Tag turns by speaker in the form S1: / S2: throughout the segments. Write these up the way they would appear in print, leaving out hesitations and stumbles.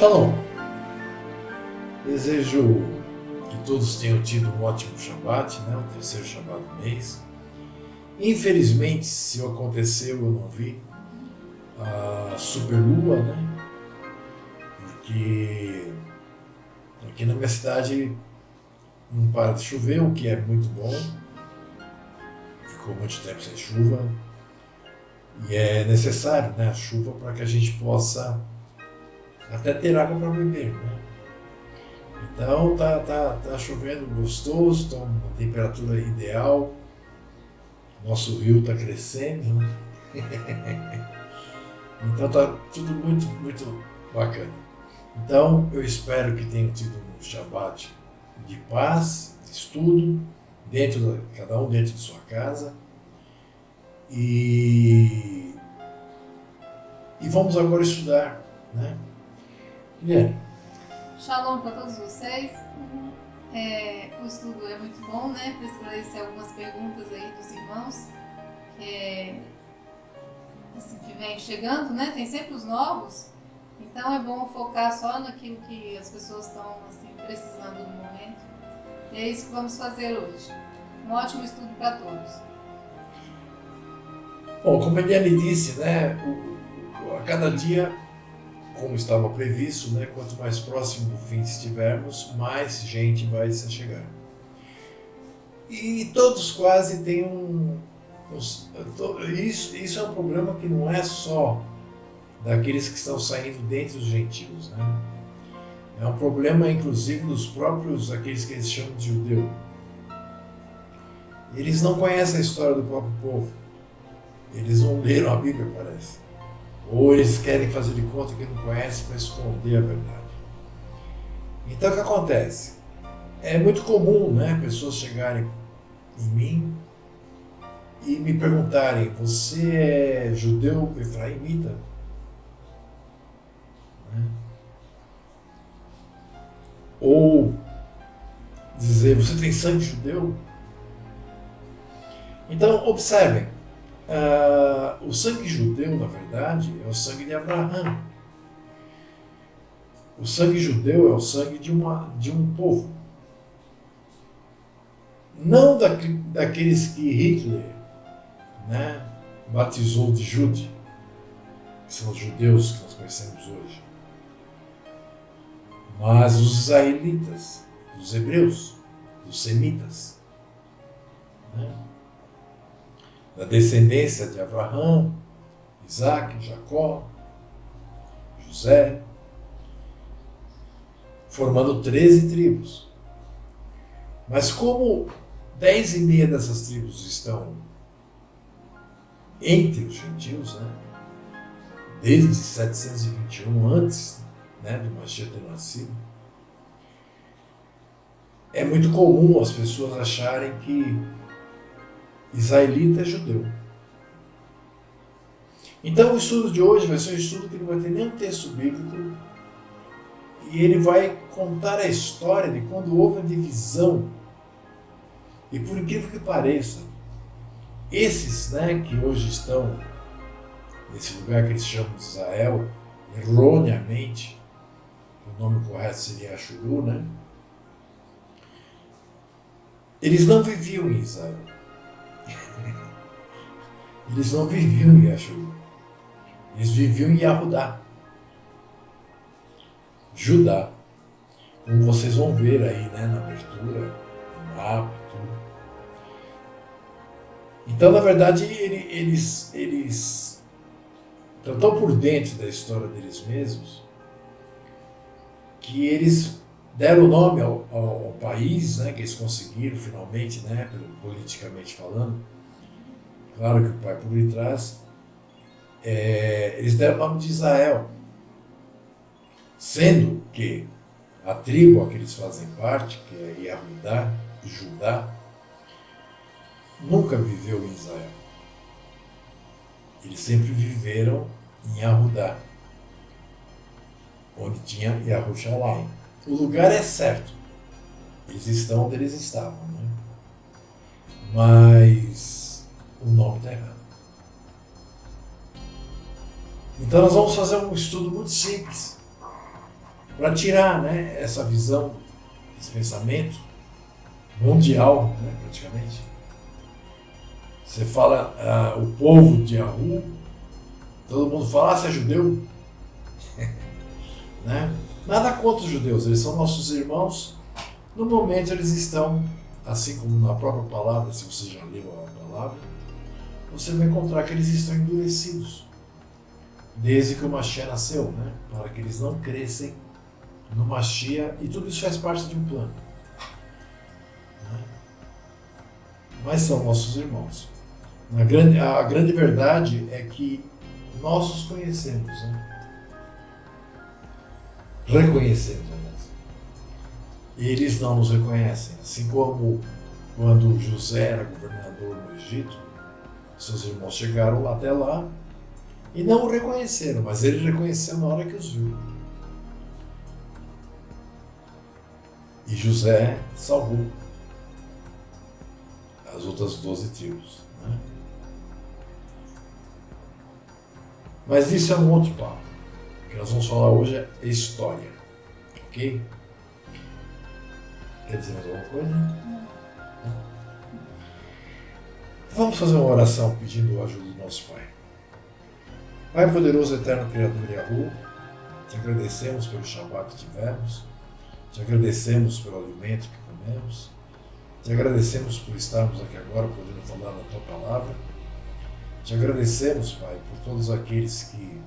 S1: Shalom. Desejo que todos tenham tido um ótimo Shabat, né? O terceiro Shabat do mês. Infelizmente, se aconteceu, eu não vi a superlua, né? Porque aqui na minha cidade não para de chover, o que é muito bom. Ficou muito tempo sem chuva. E é necessário, né, a chuva para que a gente possa até ter água para beber, né? Então tá chovendo gostoso, está uma temperatura ideal. Nosso rio está crescendo, né? Então tá tudo muito, muito bacana. Então eu espero que tenham tido um Shabat de paz, de estudo, cada um dentro de sua casa. E vamos agora estudar, né? Guilherme.
S2: Shalom para todos vocês. O estudo é muito bom, né? Para esclarecer algumas perguntas aí dos irmãos que vem chegando, né? Tem sempre os novos, então é bom focar só naquilo que as pessoas estão assim, precisando no momento. E é isso que vamos fazer hoje. Um ótimo estudo para todos.
S1: Bom, como a Eliane disse, né? A cada dia, como estava previsto, né, quanto mais próximo do fim estivermos, mais gente vai se chegar. E todos quase têm isso é um problema que não é só daqueles que estão saindo dentre os gentios, né? É um problema, inclusive, dos próprios, aqueles que eles chamam de judeu. Eles não conhecem a história do próprio povo. Eles não leram a Bíblia, parece. Ou eles querem fazer de conta que não conhecem para esconder a verdade. Então o que acontece? É muito comum, né, pessoas chegarem em mim e me perguntarem: você é judeu efraimita? Né? Ou dizer: você tem sangue judeu? Então observem. O sangue judeu, na verdade, é o sangue de Abraão. O sangue judeu é o sangue de um povo. Não daqueles que Hitler, né, batizou de Jude, que são os judeus que nós conhecemos hoje. Mas os israelitas, os hebreus, os semitas, né? Da descendência de Abraão, Isaac, Jacó, José, formando 13 tribos. Mas como 10,5 dessas tribos estão entre os gentios, né, desde 721, antes, né, do Mashiach ter nascido, é muito comum as pessoas acharem que israelita é judeu. Então o estudo de hoje vai ser um estudo que não vai ter nenhum texto bíblico e ele vai contar a história de quando houve a divisão. E por incrível que pareça, esses, né, que hoje estão nesse lugar que eles chamam de Israel, erroneamente, o nome correto seria Ashuru, né? Eles não viviam em Israel. Eles não viviam em Ashur. Eles viviam em Yahudá, Judá. Como vocês vão ver aí, né, na abertura, no mapa e tudo. Então, na verdade, eles estão tão por dentro da história deles mesmos que eles deram o nome ao país, né, que eles conseguiram finalmente, né, politicamente falando. Claro que o pai por detrás, eles deram o nome de Israel, sendo que a tribo a que eles fazem parte, que é Yahudá, Judá, nunca viveu em Israel. Eles sempre viveram em Yahudá, onde tinha Yerushalayim. O lugar é certo, eles estão onde eles estavam, né? Mas o nome está errado. Então nós vamos fazer um estudo muito simples. para tirar, né, essa visão, esse pensamento mundial, né, praticamente. Você fala o povo de Yahu, todo mundo fala, você é judeu? Né? Nada contra os judeus, eles são nossos irmãos. No momento eles estão, assim como na própria palavra, se você já leu a palavra, você vai encontrar que eles estão endurecidos. Desde que o Mashiach nasceu, né? Para que eles não crescem no Mashiach, e tudo isso faz parte de um plano. Né? Mas são nossos irmãos. A grande verdade é que nós os conhecemos, né? Reconhecemos, aliás. Eles não nos reconhecem. Assim como quando José era governador no Egito, seus irmãos chegaram até lá e não o reconheceram, mas ele reconheceu na hora que os viu. E José salvou as outras 12 tribos. Né? Mas isso é um outro papo. O que nós vamos falar hoje é história. Ok? Quer dizer mais alguma coisa? Não. Vamos fazer uma oração pedindo a ajuda do nosso Pai. Pai poderoso, eterno Criador Yahu, te agradecemos pelo Shabbat que tivemos, te agradecemos pelo alimento que comemos, te agradecemos por estarmos aqui agora podendo falar da tua palavra, te agradecemos, Pai, por todos aqueles que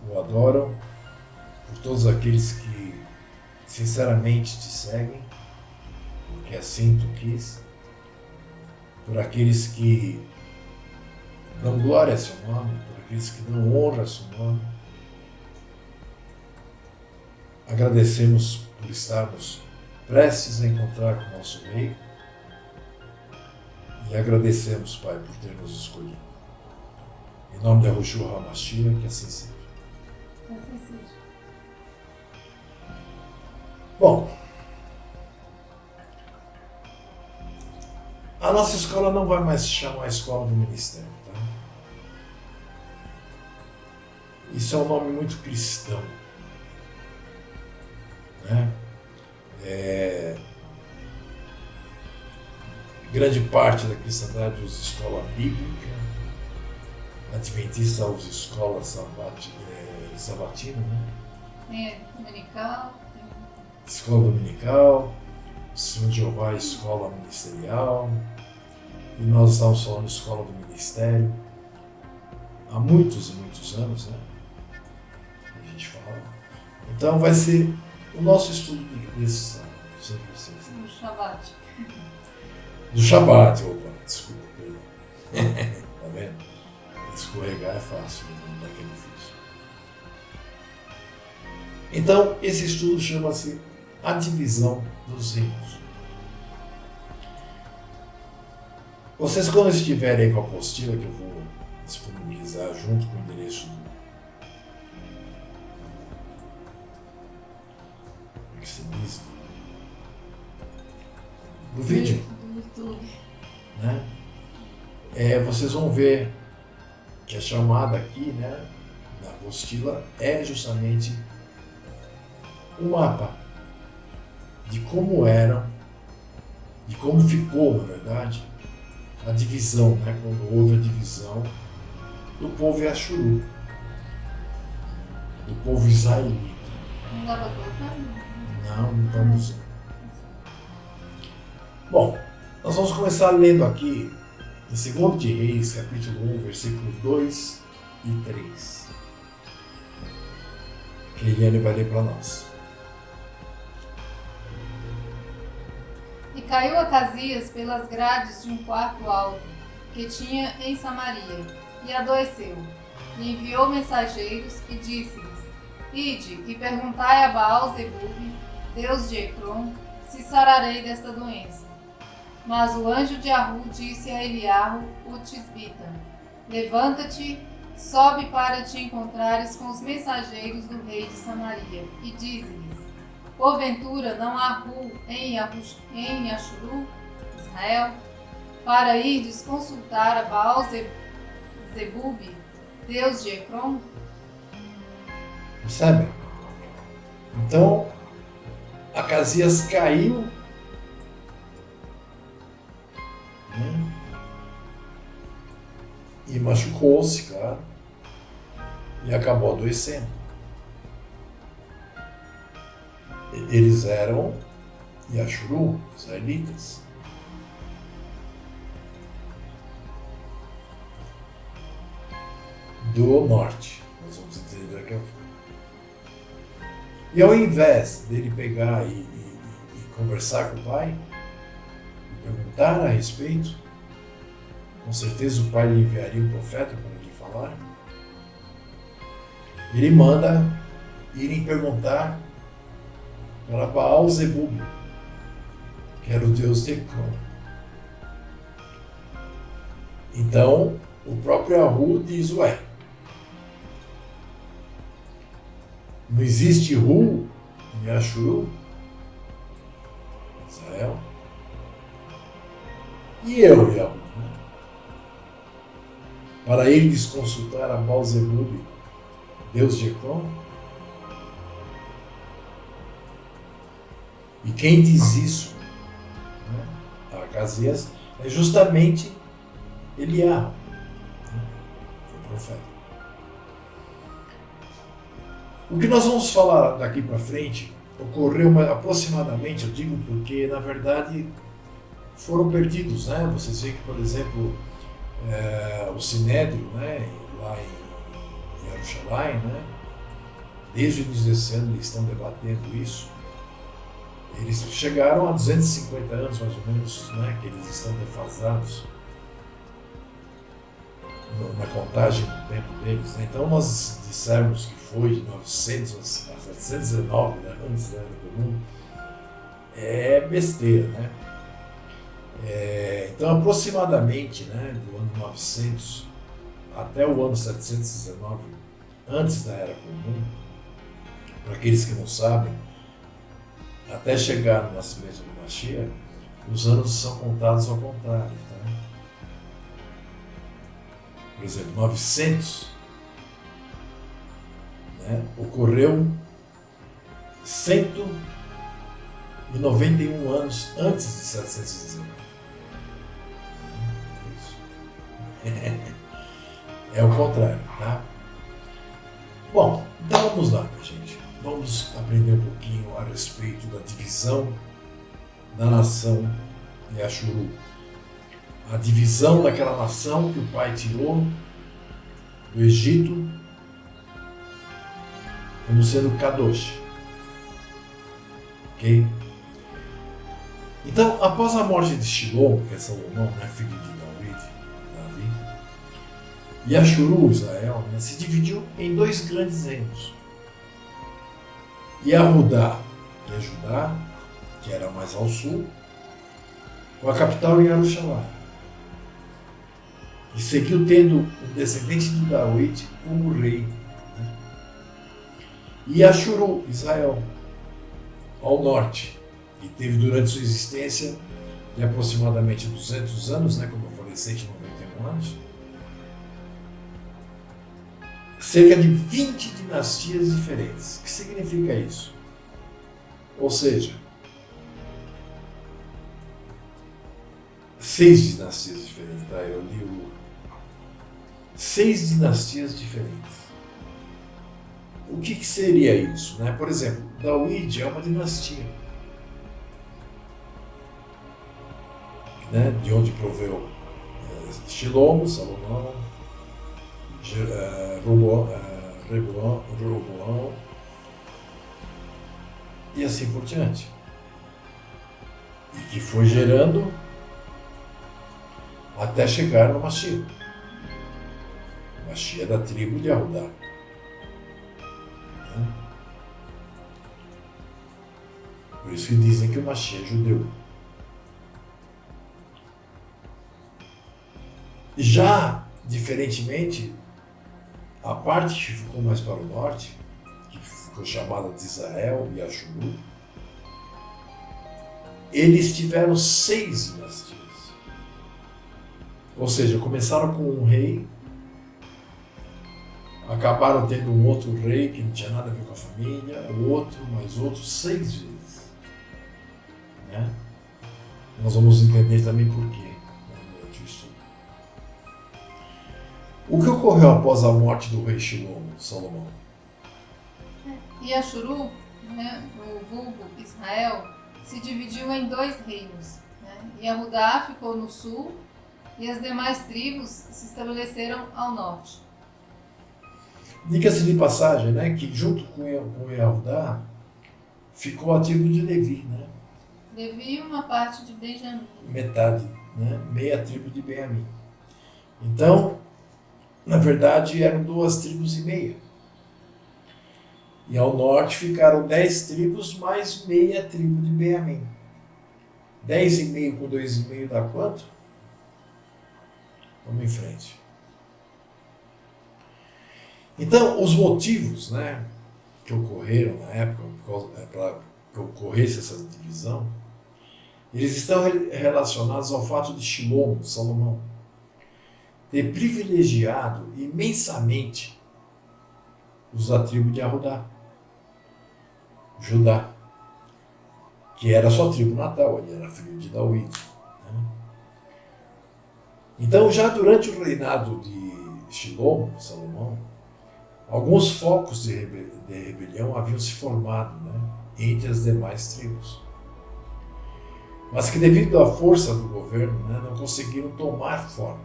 S1: o adoram, por todos aqueles que sinceramente te seguem, porque assim tu quis, por aqueles que dão glória a seu nome, por aqueles que dão honra a seu nome. Agradecemos por estarmos prestes a encontrar com o nosso Rei e agradecemos, Pai, por ter nos escolhido. Em nome de Yahushua HaMashiach, que assim seja.
S2: Assim seja.
S1: Bom, a nossa escola não vai mais se chamar Escola do Ministério, tá? Isso é um nome muito cristão, né? Grande parte da cristandade usa escola bíblica, adventista usa escola sabatina, né?
S2: Dominical.
S1: Escola dominical, Senhor de Jeová, escola ministerial, e nós estamos falando de escola do ministério há muitos e muitos anos, né? A gente fala. Então vai ser o nosso estudo desse sábado.
S2: Do Shabbat.
S1: Do Shabbat, opa, desculpa, perdão. Tá vendo? Escorregar é fácil, não é que é difícil. Então, esse estudo chama-se A Divisão dos Reinos. Vocês, quando estiverem aí com a apostila, que eu vou disponibilizar junto com o endereço do... Como é que se diz? Do vídeo.
S2: Do YouTube.
S1: Né? Vocês vão ver que a chamada aqui, né, na apostila é justamente o mapa de como eram, de como ficou, na verdade, a divisão, né, quando houve a divisão do povo Yashuru, do povo israelita.
S2: Não dá pra colocar?
S1: Não estamos. Bom, nós vamos começar lendo aqui em 2 de Reis, capítulo 1, versículo 2 e 3. Que Eliane vai ler para nós.
S2: E caiu Acasias pelas grades de um quarto alto que tinha em Samaria, e adoeceu. E enviou mensageiros e disse-lhes: Ide e perguntai a Baal-zebub, Deus de Ecrom, se sararei desta doença. Mas o anjo de Yahu disse a Eliahu, o tisbita: Levanta-te, sobe para te encontrares com os mensageiros do rei de Samaria, e dize-lhes: Porventura não há Ru em Yashuru, Israel, para irdes consultar a Baal-zebub, Deus de Ecrom?
S1: Percebe? Então, Acasias caiu, né? E machucou-se, claro, e acabou adoecendo. Eles eram Yashuru, israelitas. Do norte. Nós vamos entender daqui a pouco. E ao invés dele pegar e conversar com o pai, e perguntar a respeito, com certeza o pai lhe enviaria um profeta para lhe falar, ele manda irem perguntar para Baal-zebub, que era o deus de Ecrón. Então, o próprio Ahu diz, ué, não existe Hu em Yashuru, Israel? E eu, Yahu, né? Para eles consultar a Baal-zebub, deus de Ecrón? E quem diz isso, né, a Acasias, é justamente Eliahu, né, o profeta. O que nós vamos falar daqui para frente ocorreu aproximadamente, eu digo porque na verdade foram perdidos, né? Vocês veem que, por exemplo, o Sinédrio, né, lá em Jerusalém, né, desde o início desse ano eles estão debatendo isso. Eles chegaram a 250 anos, mais ou menos, né, que eles estão defasados na contagem do tempo deles. Né? Então, nós dissermos que foi de 900 a 719, né, antes da Era Comum, é besteira, né? Então, aproximadamente, né, do ano 900 até o ano 719, antes da Era Comum, para aqueles que não sabem, até chegar no nascimento do Mashiach, os anos são contados ao contrário. Tá? Por exemplo, 900, né, ocorreu 191 anos antes de 719. É o contrário, tá? Bom, então vamos lá, minha gente. Vamos aprender um pouquinho a respeito da divisão da nação Yashuru. A divisão daquela nação que o pai tirou do Egito como sendo Kadosh. Ok? Então, após a morte de Shilom, que é Salomão, né, filho de Davi, Yashuru, Israel, né, se dividiu em dois grandes reinos. Yahudá, que é Judá, que era mais ao sul, com a capital em Jerusalém. E seguiu tendo um descendente de David como rei. Né? E Ashuru, Israel, ao norte, que teve durante sua existência de aproximadamente 200 anos, né, como eu falei, 191 anos, cerca de 20 dinastias diferentes. O que significa isso? Ou seja, 6 dinastias diferentes, tá? Eu li 6 dinastias diferentes. O que seria isso? Né? Por exemplo, David é uma dinastia, né? De onde proveu Shilom, Salomão, Roboão e assim por diante. E que foi gerando até chegar no Mashiach. O Mashiach é da tribo de Yahudá. Por isso que dizem que o Mashiach é judeu. Já, diferentemente, a parte que ficou mais para o norte, que ficou chamada de Israel e Ashuru, eles tiveram 6 dinastias. Ou seja, começaram com um rei, acabaram tendo um outro rei que não tinha nada a ver com a família, outro, mais outro, 6 vezes. Né? Nós vamos entender também por quê, né, durante o estudo. O que ocorreu após a morte do rei Salomão?
S2: E Axuru, né, o vulgo Israel, se dividiu em 2 reinos. Né? Yehudá ficou no sul e as demais tribos se estabeleceram ao norte.
S1: Diga-se de passagem, né, que junto com Yehudá ficou a tribo de Levi, né?
S2: Levi e uma parte de Benjamim.
S1: Metade, né? Meia tribo de Benjamim. Então, na verdade, eram 2 tribos e meia. E ao norte ficaram 10 tribos mais meia tribo de Benjamim. 10,5 com 2,5 dá quanto? Vamos em frente. Então, os motivos, né, que ocorreram na época para que ocorresse essa divisão, eles estão relacionados ao fato de Salomão, ter privilegiado imensamente da tribo de Judá, que era a sua tribo natal, ele era filho de Davi. Né? Então, já durante o reinado de Salomão, alguns focos de rebelião haviam se formado, né, entre as demais tribos. Mas que devido à força do governo, né, não conseguiram tomar forma.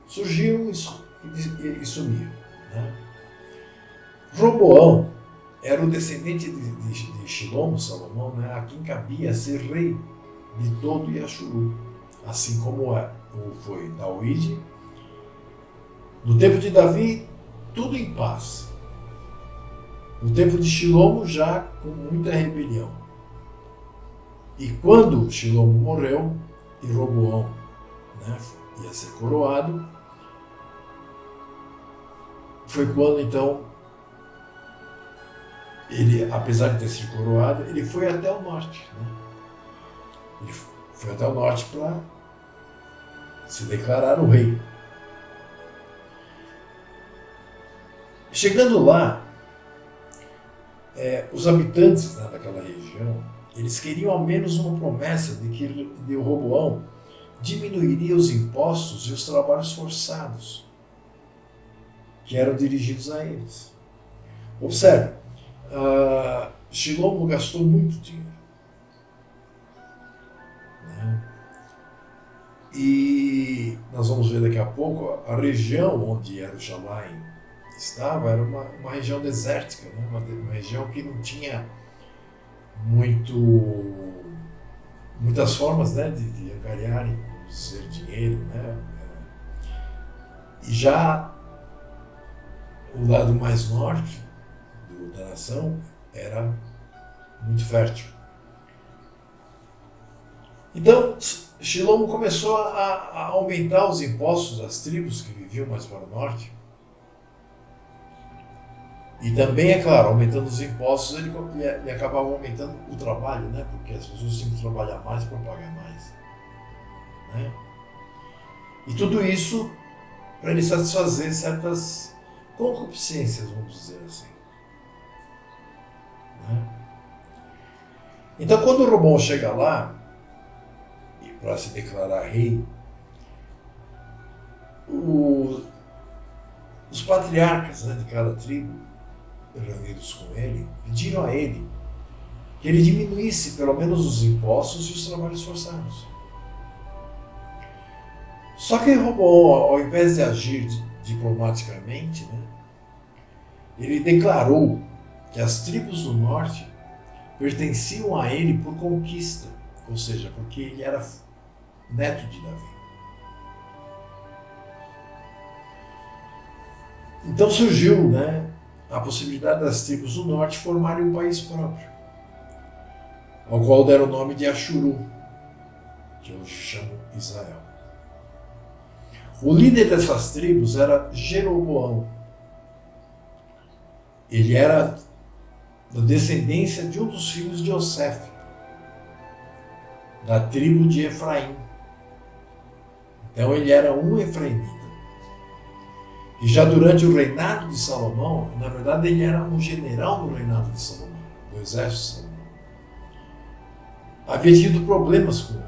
S1: Surgiram e sumiram. Né? Roboão era o descendente de Salomão, né, a quem cabia ser rei de todo Yashuru, assim como foi David. No tempo de Davi, tudo em paz. No tempo de Shilomo, já com muita rebelião. E quando Shilomo morreu e Roboão, né, ia ser coroado, foi quando então ele, apesar de ter sido coroado, ele foi até o norte. Né? Ele foi até o norte para se declarar o rei. Chegando lá, os habitantes, né, daquela região, eles queriam ao menos uma promessa de que o Roboão diminuiria os impostos e os trabalhos forçados que eram dirigidos a eles. Observe, Shilomo gastou muito dinheiro. Né? E nós vamos ver daqui a pouco, a região onde Jerusalém estava era uma região desértica, né? Uma região que não tinha muitas formas, né, de angariarem, vamos dizer, dinheiro. Né? E já o lado mais norte da nação era muito fértil. Então, Shilomo começou a aumentar os impostos das tribos que viviam mais para o norte. E também, é claro, aumentando os impostos, ele acabava aumentando o trabalho, né? Porque as pessoas tinham que trabalhar mais para pagar mais. Né? E tudo isso para ele satisfazer certas concupiscências, vamos dizer assim. Né? Então, quando o Roboão chega lá, para se declarar rei, os patriarcas, né, de cada tribo, reunidos com ele, pediram a ele que ele diminuísse pelo menos os impostos e os trabalhos forçados. Só que Roboão, ao invés de agir diplomaticamente, né, ele declarou que as tribos do norte pertenciam a ele por conquista, ou seja, porque ele era neto de Davi. Então surgiu, né, a possibilidade das tribos do norte formarem um país próprio, ao qual deram o nome de Axuru, que hoje chama Israel. O líder dessas tribos era Jeroboão. Ele era da descendência de um dos filhos de Yosef, da tribo de Efraim. Então ele era um efraimita. E já durante o reinado de Salomão, na verdade ele era um general no reinado de Salomão, do exército de Salomão. Havia tido problemas com o rei.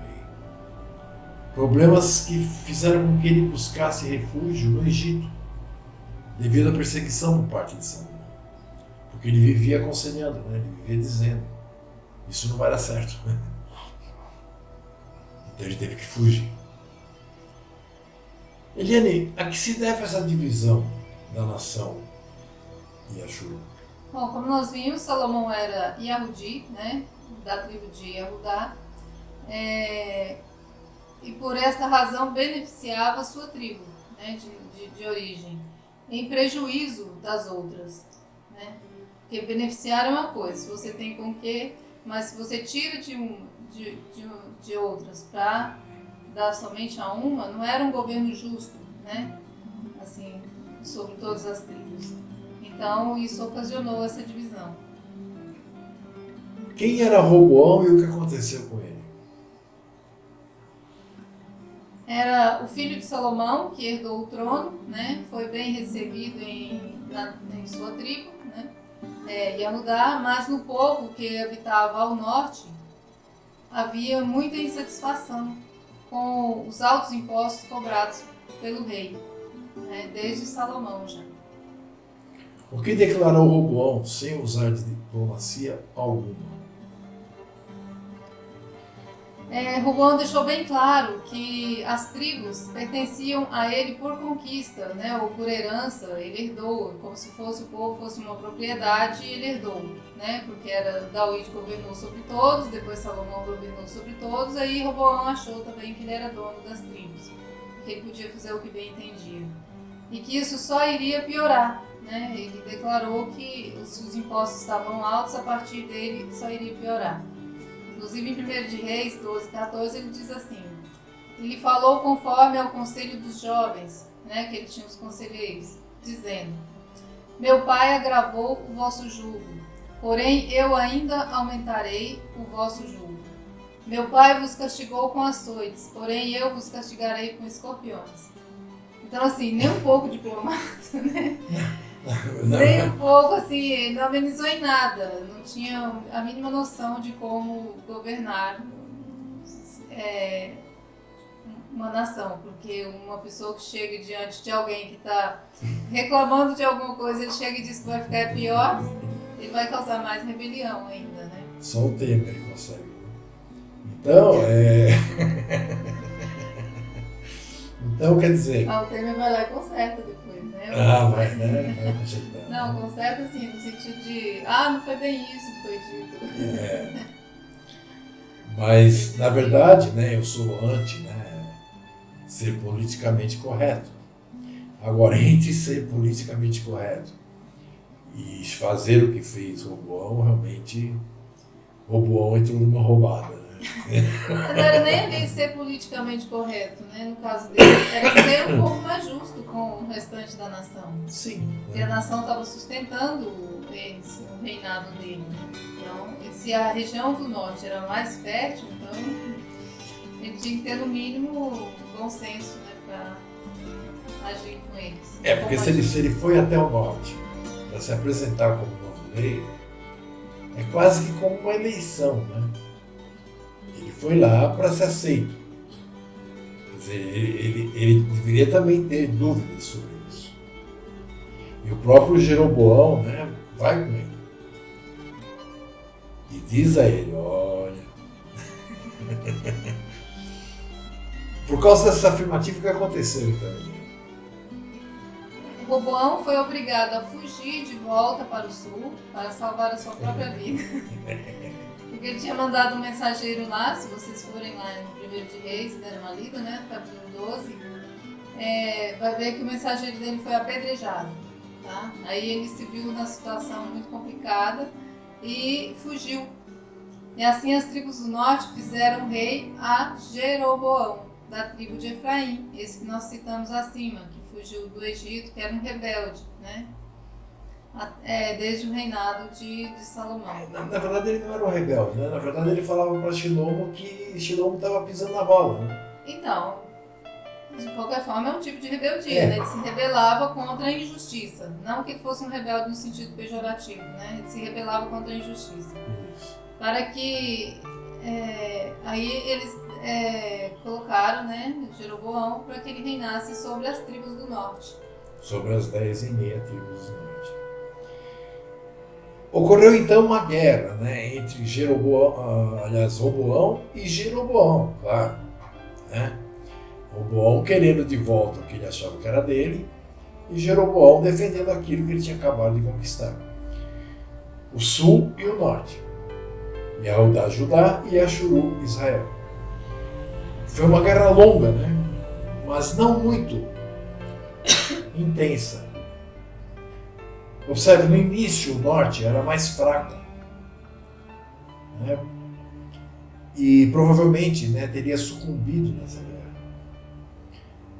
S1: Problemas que fizeram com que ele buscasse refúgio no Egito, devido à perseguição por parte de Salomão. Porque ele vivia aconselhando, né? Ele vivia dizendo, isso não vai dar certo. Então ele teve que fugir. Eliane, a que se deve essa divisão da nação em Ashur?
S2: Bom, como nós vimos, Salomão era Yahudi, né, da tribo de Yahudá, e por esta razão beneficiava a sua tribo, né, de origem, em prejuízo das outras, né? Porque beneficiar é uma coisa, se você tem com que, mas se você tira de outras para dar somente a uma, não era um governo justo, né? Assim, sobre todas as tribos. Então, isso ocasionou essa divisão.
S1: Quem era Roboão e o que aconteceu com ele?
S2: Era o filho de Salomão, que herdou o trono, né? Foi bem recebido em sua tribo, né? Yahudá, mas no povo que habitava ao norte, havia muita insatisfação com os altos impostos cobrados pelo rei, né? Desde Salomão já.
S1: O que declarou Roboão sem usar de diplomacia alguma?
S2: Roboão deixou bem claro que as tribos pertenciam a ele por conquista, né, ou por herança. Ele herdou, como se fosse o povo fosse uma propriedade, ele herdou, né, porque era David governou sobre todos, depois Salomão governou sobre todos, aí Roboão achou também que ele era dono das tribos, que ele podia fazer o que bem entendia. E que isso só iria piorar, né? Ele declarou que se os impostos estavam altos, a partir dele só iria piorar. Inclusive em 1 de Reis 12:14 ele diz assim: ele falou conforme ao conselho dos jovens, né, que ele tinha os conselheiros, dizendo: meu pai agravou o vosso jugo, porém eu ainda aumentarei o vosso jugo. Meu pai vos castigou com açoites, porém eu vos castigarei com escorpiões. Então, assim, nem um pouco diplomata, né? Nem um pouco, assim, não amenizou em nada, não tinha a mínima noção de como governar uma nação, porque uma pessoa que chega diante de alguém que está reclamando de alguma coisa, ele chega e diz que vai ficar pior, ele vai causar mais rebelião ainda, né?
S1: Só o Temer consegue. Então, Então, quer dizer...
S2: O Temer vai lá e conserta depois, né?
S1: Vai, né? Vai consertar.
S2: Não, conserta assim, no sentido de... não foi bem isso que foi dito.
S1: Mas, na verdade, né, eu sou anti, né, ser politicamente correto. Agora, entre ser politicamente correto e fazer o que fez Roboão, realmente, Roboão entrou numa roubada, né?
S2: Não era nem ali ser politicamente correto, né? No caso dele, era ser um pouco mais justo com o restante da nação.
S1: Sim.
S2: Porque a nação estava sustentando eles, o reinado dele. Então, se a região do norte era mais fértil, então ele tinha que ter no mínimo bom senso, né, para agir com eles.
S1: Porque se ele foi até o norte para se apresentar como novo rei, é quase que como uma eleição, né? Ele foi lá para ser aceito. Quer dizer, ele deveria também ter dúvidas sobre isso. E o próprio Jeroboão, né, vai com ele. E diz a ele, olha... Por causa dessa afirmativa, o que aconteceu então?
S2: Roboão foi obrigado a fugir de volta para o sul para salvar a sua própria vida. Porque ele tinha mandado um mensageiro lá, se vocês forem lá no 1 de Reis, deram uma lida, né, capítulo 12, vai ver que o mensageiro dele foi apedrejado. Tá? Aí ele se viu numa situação muito complicada e fugiu. E assim as tribos do norte fizeram rei a Jeroboão, da tribo de Efraim, esse que nós citamos acima, que fugiu do Egito, que era um rebelde, né? Desde o reinado de Salomão.
S1: Na verdade ele não era um rebelde, né? Na verdade ele falava para Shilomo que Shilomo estava pisando na bola, né?
S2: Então, De qualquer forma, é um tipo de rebeldia, né? Ele se rebelava contra a injustiça. Não que fosse um rebelde no sentido pejorativo, né? Ele se rebelava contra a injustiça.
S1: Isso.
S2: Para que... aí eles colocaram, né, Jeroboão para que ele reinasse sobre as tribos do norte.
S1: Sobre as 10,5 tribos do norte. Ocorreu então uma guerra, né, entre Roboão e Jeroboão, claro. Né? Roboão querendo de volta o que ele achava que era dele e Jeroboão defendendo aquilo que ele tinha acabado de conquistar. O sul e o norte. Yahudá, Judá e Ashuru, Israel. Foi uma guerra longa, né? Mas não muito intensa. Observe, no início o norte era mais fraco, né? E provavelmente, né, teria sucumbido nessa guerra.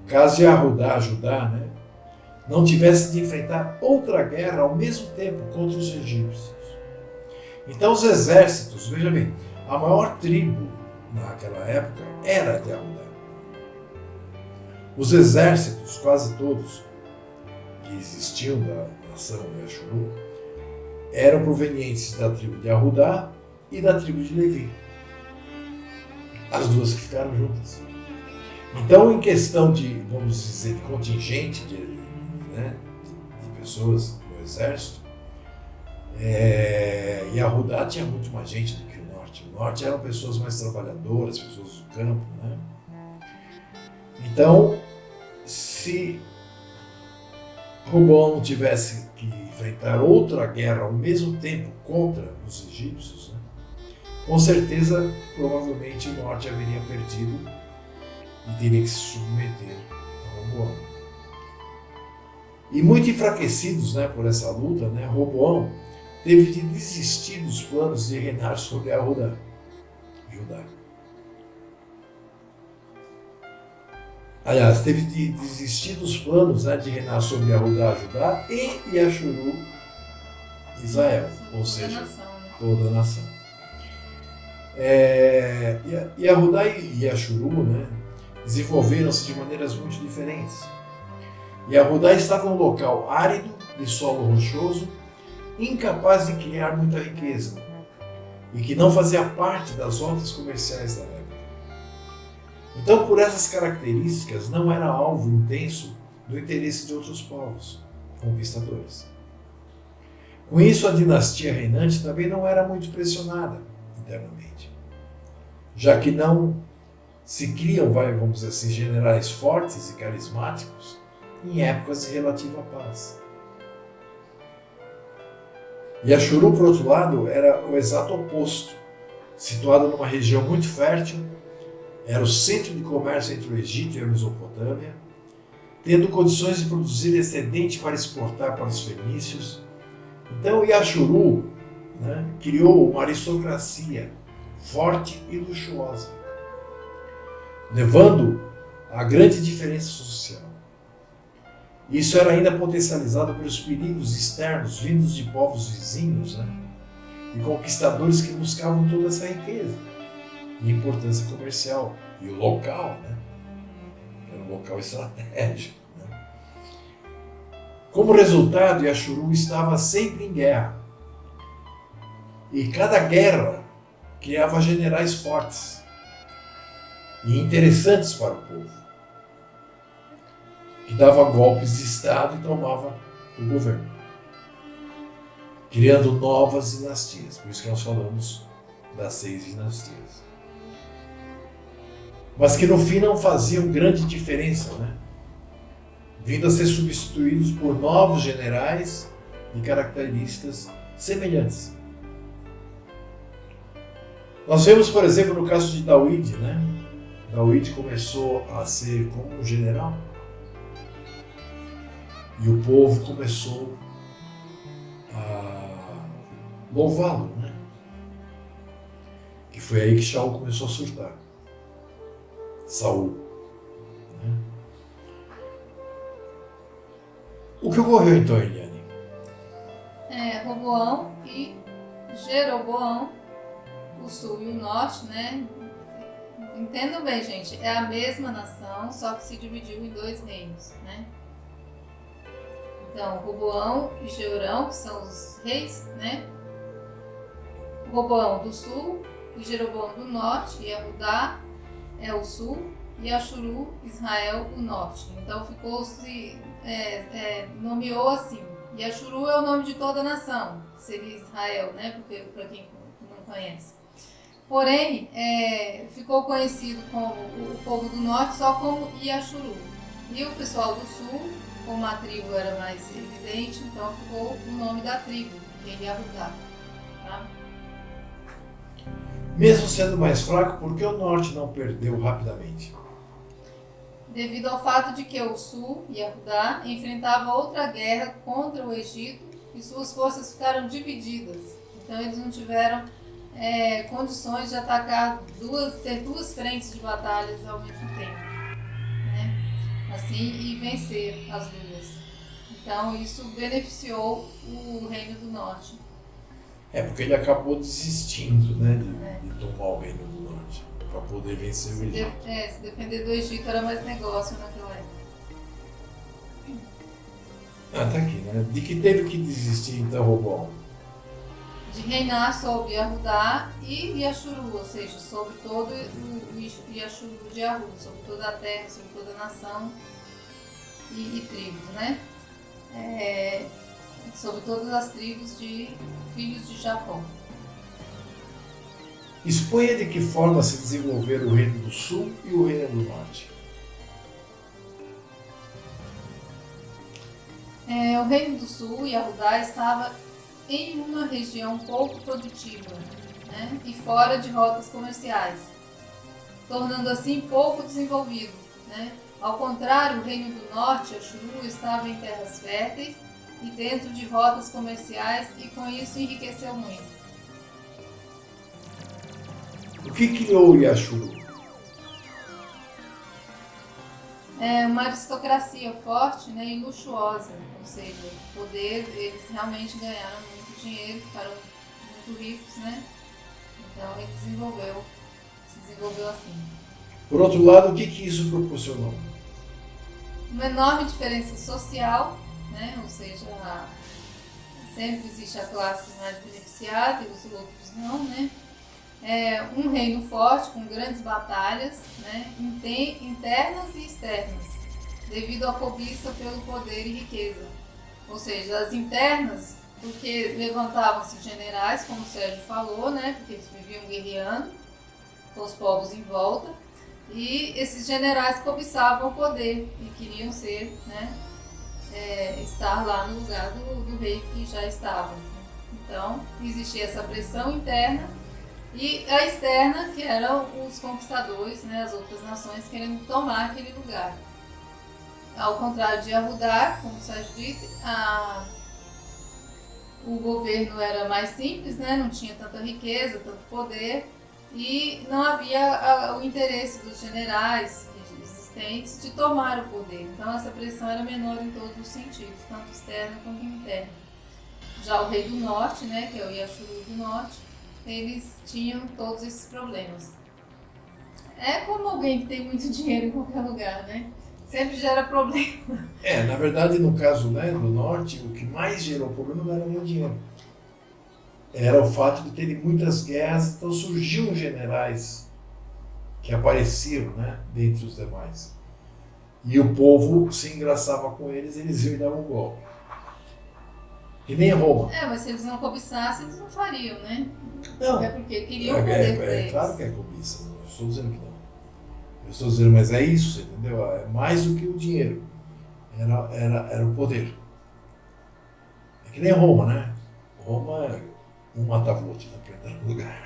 S1: Caso Yahudá, Judá, né, não tivesse de enfrentar outra guerra ao mesmo tempo contra os egípcios. Então os exércitos, veja bem, a maior tribo naquela época era de Yahudá. Os exércitos, quase todos, que existiam da nação de Ashuru, eram provenientes da tribo de Yahudá e da tribo de Levi. As duas que ficaram juntas. Então, em questão de, vamos dizer, de contingente de pessoas no exército, Yahudá tinha muito mais gente do que o norte. O norte eram pessoas mais trabalhadoras, pessoas do campo, né? Então, se Roboão não tivesse que enfrentar outra guerra ao mesmo tempo contra os egípcios, né, com certeza, provavelmente o norte haveria perdido e teria que se submeter a Roboão. E muito enfraquecidos, né, por essa luta, né, Roboão teve de desistir dos planos de reinar sobre Judá. Aliás, teve de desistir dos planos, né, de reinar sobre Judá e Ashuru, Israel, ou seja, toda a nação. Judá e Ashuru, né, desenvolveram-se de maneiras muito diferentes. Judá estava em um local árido, de solo rochoso, incapaz de criar muita riqueza e que não fazia parte das rotas comerciais da época. Então, por essas características, não era alvo intenso do interesse de outros povos conquistadores. Com isso, a dinastia reinante também não era muito pressionada internamente, já que não se criam, vamos dizer assim, generais fortes e carismáticos em épocas de relativa paz. E Ashuru, por outro lado, era o exato oposto, situado numa região muito fértil. Era o centro de comércio entre o Egito e a Mesopotâmia, tendo condições de produzir excedente para exportar para os fenícios. Então, Ashuru, né, criou uma aristocracia forte e luxuosa, levando a grande diferença social. Isso era ainda potencializado pelos perigos externos vindos de povos vizinhos, né, e conquistadores que buscavam toda essa riqueza e importância comercial, e o local, né? Era um local estratégico. Né? Como resultado, Ashuru estava sempre em guerra. E cada guerra criava generais fortes e interessantes para o povo, que dava golpes de Estado e tomava o governo, criando novas dinastias. Por isso que nós falamos das 6 dinastias. Mas que no fim não faziam grande diferença, né? Vindo a ser substituídos por novos generais de características semelhantes. Nós vemos, por exemplo, no caso de David, né? David começou a ser como um general e o povo começou a louvá-lo, né? Que foi aí que Shaul começou a surtar. Saul. Né? O que ocorreu então, Eliane?
S2: Roboão e Jeroboão, o sul e o norte, né, entendam bem, gente, é a mesma nação, só que se dividiu em 2 reinos, né? Então, Roboão e Jeorão, que são os reis, né? Roboão do sul e Jeroboão do norte, e Judá é o sul, e Ashuru, Israel, o norte. Então ficou-se, nomeou assim. E Ashuru é o nome de toda a nação, que seria Israel, né? Porque para quem não conhece. Porém, ficou conhecido como o povo do norte só como Iashuru. E o pessoal do sul, como a tribo era mais evidente, então ficou o nome da tribo, que é Yahudá. Tá?
S1: Mesmo sendo mais fraco, por que o norte não perdeu rapidamente?
S2: Devido ao fato de que o sul, Yahudá, enfrentava outra guerra contra o Egito e suas forças ficaram divididas. Então eles não tiveram condições de atacar ter duas frentes de batalhas ao mesmo tempo, né? Assim, e vencer as duas. Então isso beneficiou o Reino do Norte.
S1: Porque ele acabou desistindo, né, de tomar o Reino do Norte para poder vencer o Egito.
S2: Se defender do Egito era mais negócio naquela época.
S1: Tá aqui, né? De que teve que desistir então Roboão?
S2: De reinar sobre Yahudá e Yashuru, ou seja, sobre todo o Yashuru de Yahu, sobre toda a terra, sobre toda a nação e tribos, né? Sobre todas as tribos de filhos de Jacó.
S1: Exponha de que forma se desenvolveram o Reino do Sul e o Reino do Norte.
S2: O Reino do Sul, Yahudá, estava em uma região pouco produtiva, né, e fora de rotas comerciais, tornando assim pouco desenvolvido, né? Ao contrário, o Reino do Norte, Ashuru, estava em terras férteis e dentro de rotas comerciais e com isso enriqueceu muito.
S1: O que criou Yashuru?
S2: Uma aristocracia forte, né, e luxuosa, ou seja, poder, eles realmente ganharam muito dinheiro, ficaram muito ricos, né? Então ele se desenvolveu assim.
S1: Por outro lado, o que isso proporcionou?
S2: Uma enorme diferença social, né? Ou seja, sempre existe a classe mais beneficiada e os outros não, né? Um reino forte, com grandes batalhas, né? Internas e externas, devido à cobiça pelo poder e riqueza. Ou seja, as internas, porque levantavam-se generais, como o Sérgio falou, né? Porque eles viviam guerreando com os povos em volta, e esses generais cobiçavam o poder e queriam ser, né? Estar lá no lugar do rei que já estava. Então, existia essa pressão interna e a externa, que eram os conquistadores, né, as outras nações querendo tomar aquele lugar. Ao contrário de Yahudá, como o Sérgio disse, o governo era mais simples, né, não tinha tanta riqueza, tanto poder, e não havia o interesse dos generais existentes de tomar o poder. Então essa pressão era menor em todos os sentidos, tanto externa quanto interna. Já o rei do norte, né, que é o Yashuru do norte, eles tinham todos esses problemas. É como alguém que tem muito dinheiro em qualquer lugar, né? Sempre gera problema.
S1: Na verdade, no caso, né, do norte, o que mais gerou problema não era nem o dinheiro. Era o fato de terem muitas guerras, então surgiam generais que apareciam, né, dentre os demais. E o povo se engraçava com eles iam e davam um golpe. E nem Roma.
S2: Mas se eles não cobiçassem, eles não fariam, né?
S1: Não.
S2: É porque queriam poder pra eles.
S1: Claro que é cobiça, não estou dizendo que não. Eu estou dizendo, mas é isso, você entendeu? É mais do que o dinheiro. Era o poder. É que nem Roma, né? Roma, um matava o outro no lugar.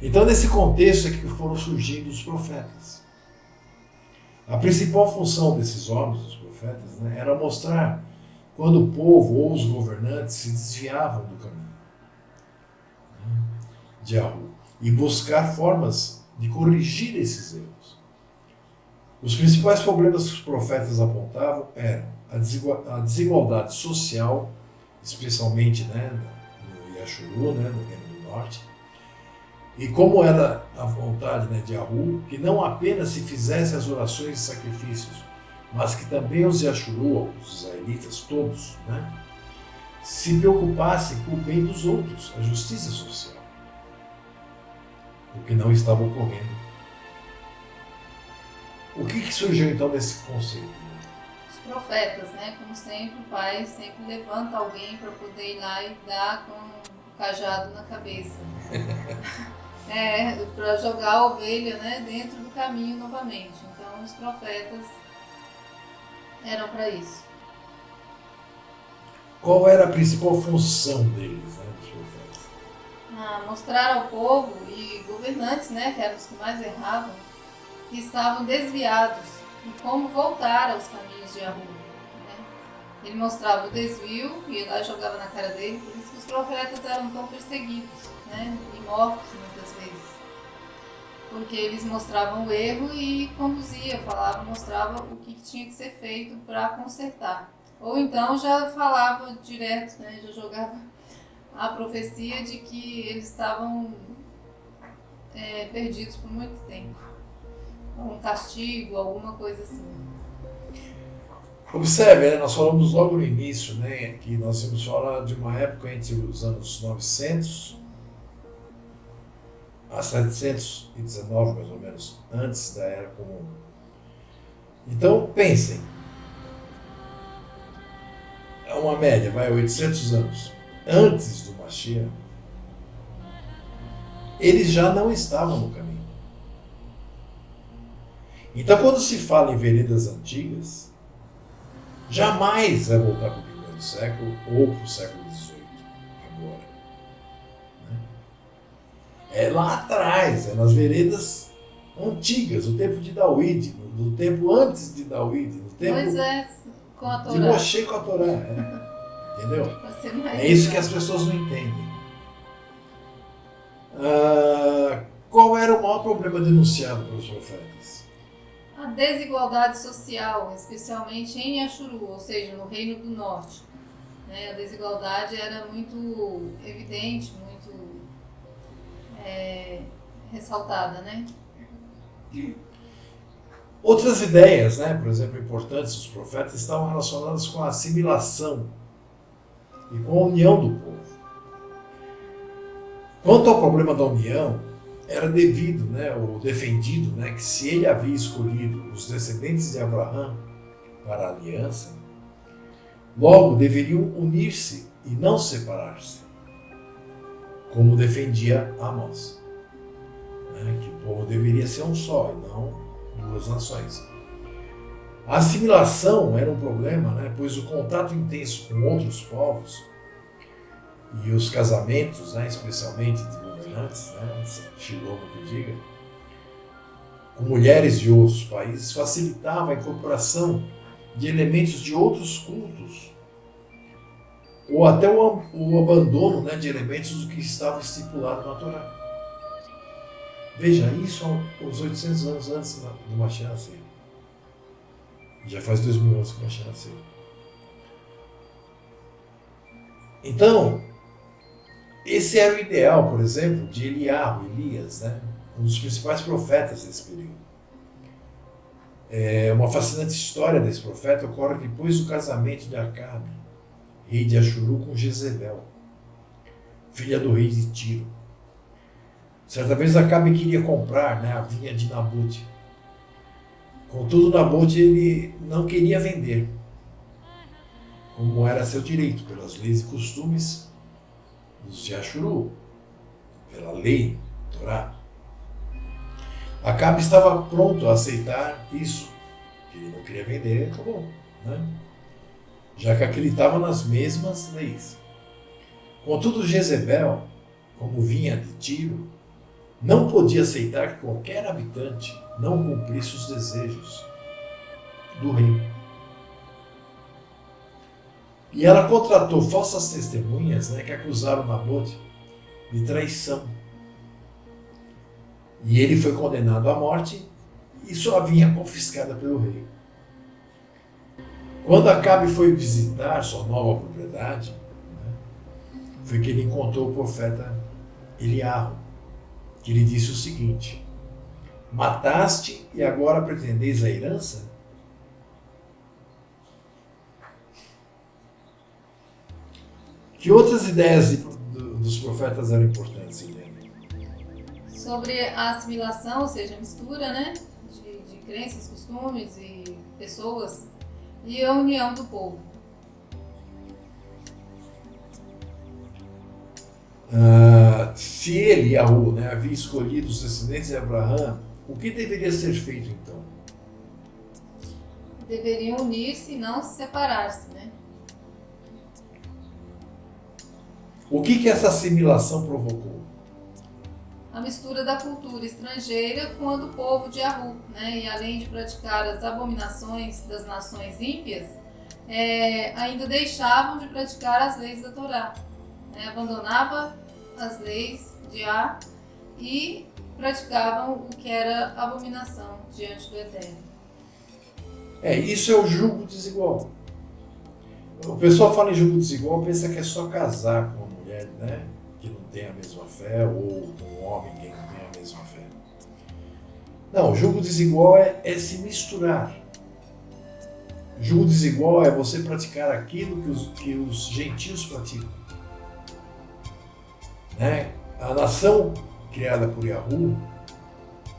S1: Então, nesse contexto é que foram surgindo os profetas. A principal função desses homens, os profetas, né, era mostrar quando o povo ou os governantes se desviavam do caminho, né, de Yahu, e buscar formas de corrigir esses erros. Os principais problemas que os profetas apontavam eram a desigualdade social, especialmente, né, no Yashuru, né, no Reino do Norte, E como era a vontade, né, de Yahu, que não apenas se fizesse as orações e sacrifícios, mas que também os Yashuru, os israelitas todos, né, se preocupassem com o bem dos outros, a justiça social, o que não estava ocorrendo. O que surgiu então desse conceito?
S2: Os profetas, né? Como sempre, o pai sempre levanta alguém para poder ir lá e dar com o cajado na cabeça. Para jogar a ovelha, né, dentro do caminho novamente. Então, os profetas eram para isso.
S1: Qual era a principal função deles, né, dos profetas?
S2: Mostrar ao povo e governantes, né, que eram os que mais erravam, que estavam desviados e como voltar aos caminhos de Yahu. Né? Ele mostrava o desvio e lá jogava na cara dele, por isso que os profetas eram tão perseguidos, né, e mortos muitas vezes. Porque eles mostravam o erro e mostrava o que tinha que ser feito para consertar. Ou então já falava direto, né, já jogava a profecia de que eles estavam perdidos por muito tempo. Um castigo, alguma coisa assim.
S1: Observe, né, nós falamos logo no início, né, que nós vamos falar de uma época entre os anos 900 a 719, mais ou menos, antes da Era Comum. Então, pensem, é uma média, vai 800 anos antes do Mashiach, eles já não estavam no caminho. Então, quando se fala em veredas antigas, jamais vai voltar para o primeiro século ou para o século XVIII, agora. Né? É lá atrás, é nas veredas antigas, no tempo de David, no tempo antes de David, no tempo
S2: Moisés com a Torá.
S1: de Moshe com a Torá. Entendeu? É isso que as pessoas não entendem. Qual era o maior problema denunciado pelos profetas?
S2: A desigualdade social, especialmente em Ashuru, ou seja, no Reino do Norte. Né? A desigualdade era muito evidente, muito ressaltada, né?
S1: Outras ideias, né, por exemplo, importantes dos profetas, estavam relacionadas com a assimilação e com a união do povo. Quanto ao problema da união, era devido, né, ou defendido, né, que se ele havia escolhido os descendentes de Abraão para a aliança, logo deveriam unir-se e não separar-se, como defendia Amós, né, que o povo deveria ser um só e não duas nações. A assimilação era um problema, né, pois o contato intenso com outros povos e os casamentos, né, especialmente de governantes, né, Shiloh que diga, com mulheres de outros países, facilitava a incorporação de elementos de outros cultos ou até o abandono, né, de elementos do que estava estipulado na Torá. Veja, isso uns 800 anos antes do Mashiach nascer. Já faz 2000 anos que o Mashiach nasceu. Então, esse era o ideal, por exemplo, de Elias, né? Um dos principais profetas desse período. Uma fascinante história desse profeta ocorre depois do casamento de Acabe, rei de Ashuru, com Jezebel, filha do rei de Tiro. Certa vez Acabe queria comprar, né, a vinha de Nabute. Contudo, Nabute ele não queria vender, como era seu direito, pelas leis e costumes dos de Ashuru, pela lei, Torá. Acabe estava pronto a aceitar isso, que ele não queria vender, acabou, né? Já que acreditava nas mesmas leis. Contudo, Jezebel, como vinha de Tiro, não podia aceitar que qualquer habitante não cumprisse os desejos do rei. E ela contratou falsas testemunhas, né, que acusaram Nabote de traição. E ele foi condenado à morte e sua vinha confiscada pelo rei. Quando Acabe foi visitar sua nova propriedade, né, foi que ele encontrou o profeta Eliarro, que lhe disse o seguinte: mataste e agora pretendeis a herança? Que outras ideias dos profetas eram importantes, entende?
S2: Sobre a assimilação, ou seja, a mistura, né, de crenças, costumes e pessoas, e a união do povo.
S1: Se ele, Yahu, né, havia escolhido os descendentes de Abraão, o que deveria ser feito então?
S2: Deveriam unir-se e não se separar-se, né?
S1: O que essa assimilação provocou?
S2: A mistura da cultura estrangeira com a do povo de Yahu, né? E além de praticar as abominações das nações ímpias, ainda deixavam de praticar as leis da Torá, né? Abandonava as leis de Yah e praticavam o que era abominação diante do Eterno.
S1: Isso é o julgo desigual. O pessoal fala em julgo desigual, pensa que é só casar com uma mulher, né, que não tem a mesma fé, ou com um homem que não tem a mesma fé. Não, o julgo desigual é se misturar. O julgo desigual é você praticar aquilo que os gentios praticam. Né? A nação criada por Yahu,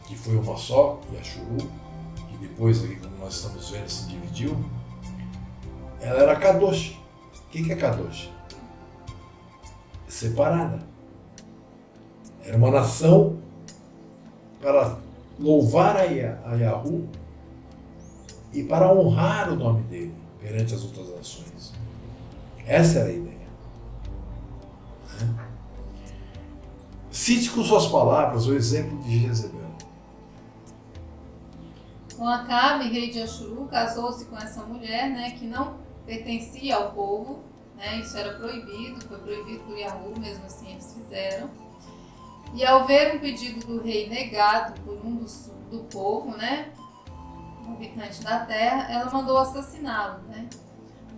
S1: que foi uma só, Yashuru, que depois, como nós estamos vendo, se dividiu, ela era Kadosh. O que é Kadosh? Separada. Era uma nação para louvar a Yahu e para honrar o nome dele perante as outras nações. Essa era a ideia. Cite com suas palavras o exemplo de Jezebel.
S2: Com Acabe, rei de Ashuru, casou-se com essa mulher, né, que não pertencia ao povo, né, isso era proibido, foi proibido por Yahu, mesmo assim eles fizeram. E ao ver um pedido do rei negado por um do povo, né, um habitante da terra, ela mandou assassiná-lo, né,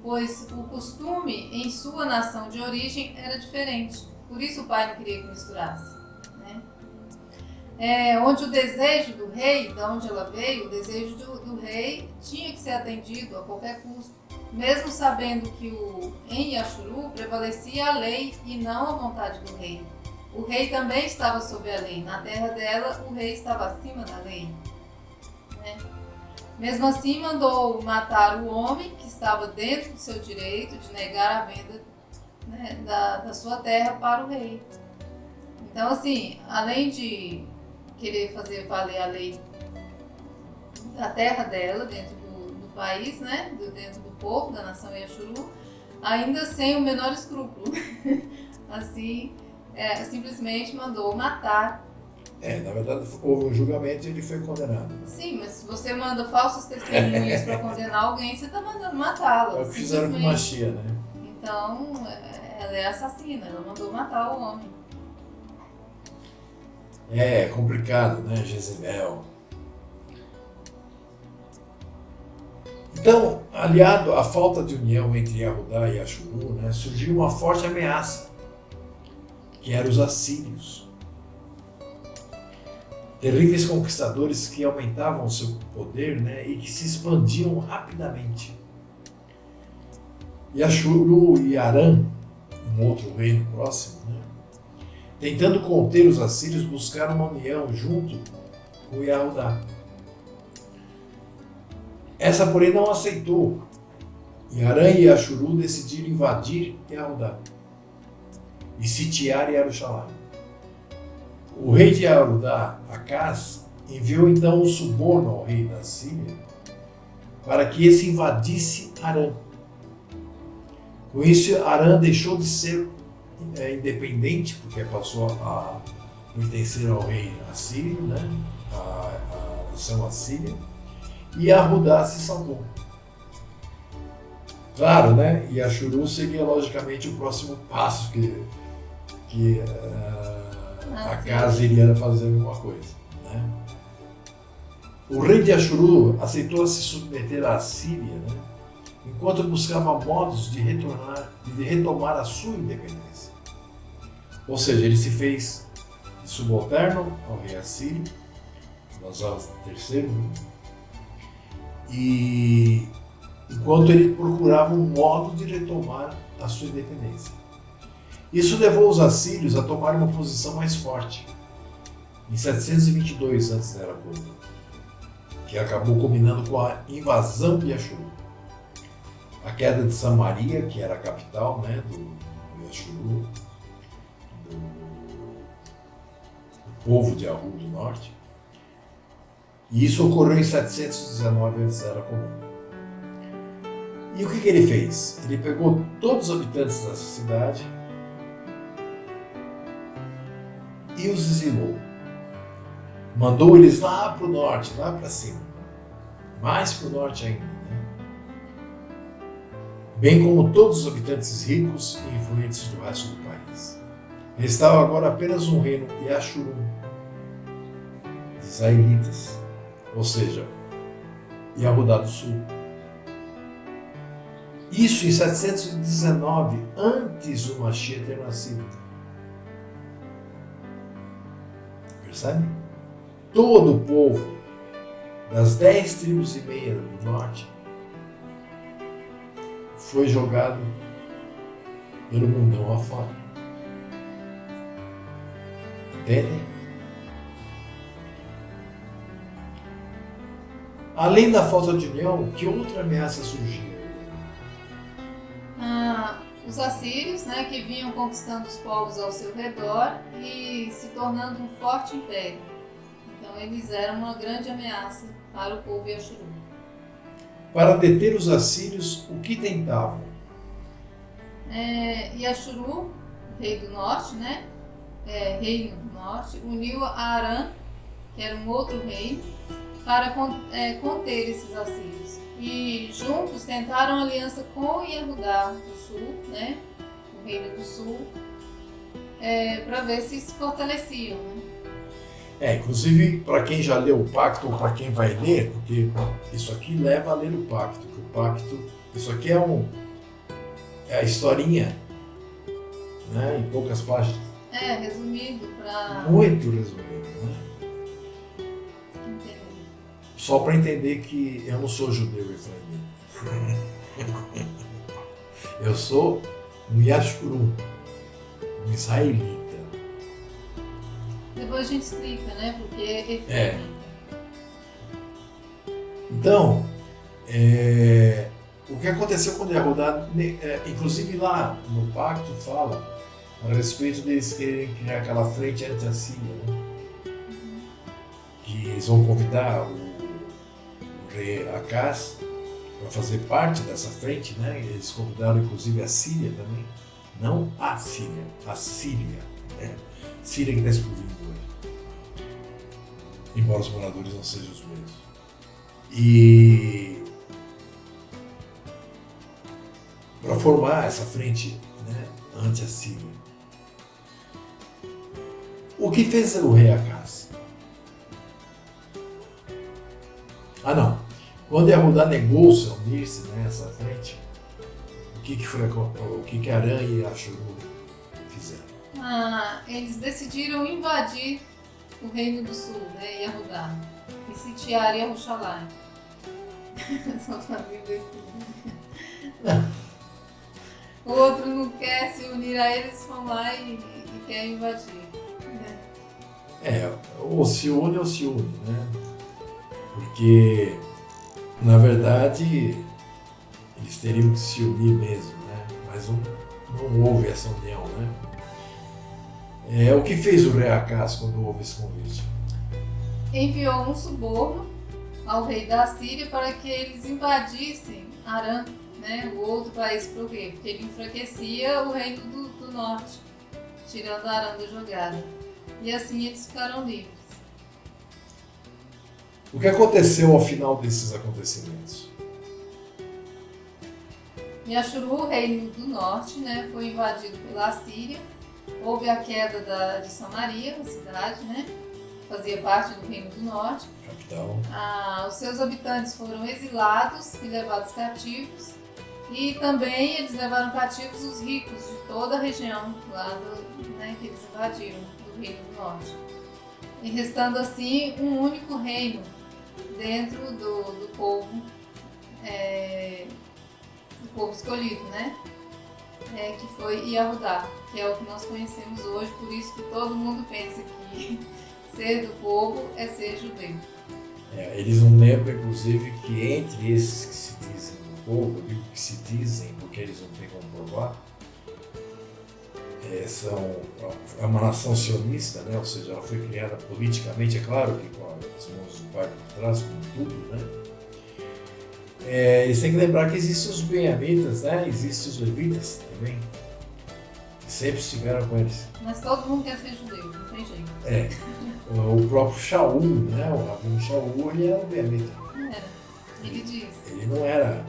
S2: pois o costume em sua nação de origem era diferente. Por isso o pai não queria que misturasse. Né? Onde o desejo do rei, de onde ela veio, o desejo do rei tinha que ser atendido a qualquer custo, mesmo sabendo que em Yashuru prevalecia a lei e não a vontade do rei. O rei também estava sob a lei. Na terra dela, o rei estava acima da lei. Né? Mesmo assim, mandou matar o homem que estava dentro do seu direito de negar a venda, né, da sua terra para o rei. Então, assim, além de querer fazer valer a lei da terra dela, dentro do país, né, dentro do povo, da nação Yashuru, ainda sem o menor escrúpulo. Assim, simplesmente mandou matar.
S1: Na verdade, houve um julgamento e ele foi condenado.
S2: Sim, mas se você manda falsos testemunhas para condenar alguém, você está mandando matá-lo.
S1: É o que fizeram com Machia, né?
S2: Então, ela é assassina, ela mandou matar o homem.
S1: É complicado, né, Jezebel? Então, aliado à falta de união entre Yahudá e Ashuru, né, surgiu uma forte ameaça, que eram os assírios. Terríveis conquistadores que aumentavam o seu poder, né, e que se expandiam rapidamente. Yashuru e Aram, um outro reino próximo, né, tentando conter os assírios, buscaram uma união junto com Yahudá. Essa, porém, não aceitou. E Aram e Yashuru decidiram invadir Yahudá e sitiar Yerushalayim. O rei de Yahudá, Acaz, enviou então um suborno ao rei da Síria para que esse invadisse Aram. Com isso, Aram deixou de ser independente, porque passou a pertencer ao rei assírio, né? a nação assíria, e Yahudá se salvou. Claro, né? E Ashuru seria logicamente o próximo passo que Acaz iria fazer alguma coisa. Né? O rei de Ashuru aceitou se submeter à Síria, né? Enquanto buscava modos de retomar a sua independência. Ou seja, ele se fez subalterno ao rei assírio, Lasar III, e enquanto ele procurava um modo de retomar a sua independência. Isso levou os assírios a tomar uma posição mais forte, em 722 a.C., que acabou culminando com a invasão de Ashuru. A queda de Samaria, que era a capital, né, do Ashuru, do povo de Aru do norte. E isso ocorreu em 719 a.C. E o que ele fez? Ele pegou todos os habitantes dessa cidade e os exilou. Mandou eles lá para o norte, lá para cima. Mais para o norte ainda. Né? Bem como todos os habitantes ricos e influentes do resto do país. Restava agora apenas um reino de Ashuru, de israelitas, ou seja, Yahudá do Sul. Isso em 719, antes do Mashiach ter nascido. Percebe? Todo o povo das 10 tribos e meia do norte foi jogado pelo mundão afora. Entendem? Além da falta de união, que outra ameaça surgiu?
S2: Os assírios, né, que vinham conquistando os povos ao seu redor e se tornando um forte império. Então eles eram uma grande ameaça para o povo Yashuru.
S1: Para deter os assírios, o que tentavam?
S2: Yashuru, rei do norte, né, reino do norte, uniu a Arã, que era um outro reino, para conter esses assírios. E juntos tentaram aliança com Yehudá do sul, né, o reino do sul, para ver se se fortaleciam. Né?
S1: Inclusive para quem já leu o pacto ou para quem vai ler, porque isso aqui leva a ler o pacto. Que o pacto, isso aqui é a historinha, né, em poucas páginas.
S2: Resumido para.
S1: Muito resumido, né? Só para entender que eu não sou judeu israelita. Eu sou um Yashuru, um israelita.
S2: Depois a gente explica, né? Porque
S1: Então, o que aconteceu com Yehudá, inclusive lá no pacto fala a respeito deles quererem criar aquela frente anti-assíria, né? Que eles vão convidar o rei Acaz para fazer parte dessa frente, né? Eles convidaram inclusive a Síria também, não a Síria, a Síria, né? Síria que está explodindo hoje, embora os moradores não sejam os mesmos. E para formar essa frente, né, anti-assíria. O que fez o rei Acaz? Quando Yehudá negou-se a unir-se nessa frente, o que Arã e Ashuru fizeram?
S2: Eles decidiram invadir o reino do sul, né, Yehudá, e sitiar Yerushalayim. Só fazia besteira. O outro não quer se unir a eles, vão lá e quer invadir.
S1: Ou se une, né? Porque, na verdade, eles teriam que se unir mesmo, né? Mas não houve essa união, né? O que fez o rei Acaz quando houve esse convite?
S2: Enviou um suborno ao rei da Síria para que eles invadissem Arã, né? O outro país para o rei, porque ele enfraquecia o reino do norte, tirando Arã da jogada. E assim eles ficaram livres.
S1: O que aconteceu ao final desses acontecimentos?
S2: Yashuru, o reino do norte, né, foi invadido pela Síria. Houve a queda de Samaria, a cidade, né, fazia parte do reino do norte.
S1: Capital.
S2: Os seus habitantes foram exilados e levados cativos. E também eles levaram cativos os ricos de toda a região lá né, que eles invadiram do Reino do Norte. E restando assim um único reino dentro do povo escolhido, né? Que foi Yahudá, que é o que nós conhecemos hoje, por isso que todo mundo pensa que ser do povo é ser judeu.
S1: Eles não lembram, inclusive, que entre esses que se dizem do povo, eu digo que se dizem porque eles não têm como provar, é uma nação sionista, né? Ou seja, ela foi criada politicamente, é claro que com as mãos do pai por trás, como tudo, né? Eles têm que lembrar que existem os benjamitas, né? Existem os levitas também, que sempre estiveram com eles.
S2: Mas todo mundo quer ser judeu, não tem jeito.
S1: O próprio Shaul, né? O Rabino Shaul, ele era benjamita.
S2: Não era. Ele diz.
S1: Ele não era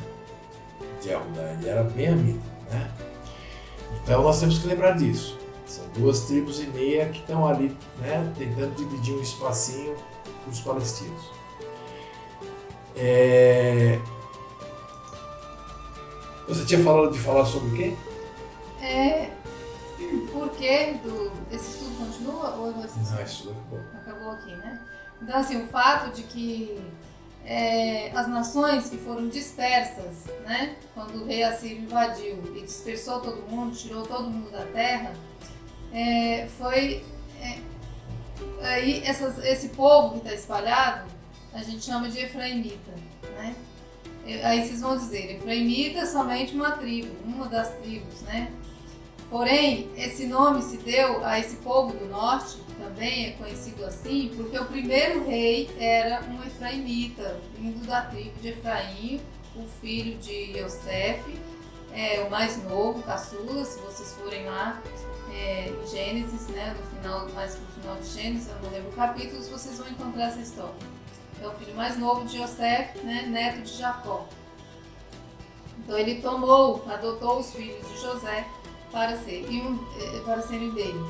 S1: de Yahudá, ele era benjamita, né? Então nós temos que lembrar disso. São 2,5 tribos que estão ali, né, tentando dividir um espacinho para os palestinos. Você tinha falado de falar sobre o quê?
S2: Por que esse estudo continua ou esse estudo?
S1: Não, isso
S2: Acabou aqui, né? Então, assim, o fato de que as nações que foram dispersas, né, quando o rei Assírio invadiu e dispersou todo mundo, tirou todo mundo da terra, aí esse povo que está espalhado, a gente chama de Efraimita, né? Aí vocês vão dizer, Efraimita é somente uma tribo, uma das tribos, né? Porém, esse nome se deu a esse povo do norte, também é conhecido assim, porque o primeiro rei era um efraimita, vindo da tribo de Efraim, o filho de Yosef, o mais novo, caçula. Se vocês forem lá em Gênesis, né, mais pro final de Gênesis, eu não lembro capítulos, vocês vão encontrar essa história. É o filho mais novo de Yosef, né, neto de Jacó. Então ele adotou os filhos de José para serem dele.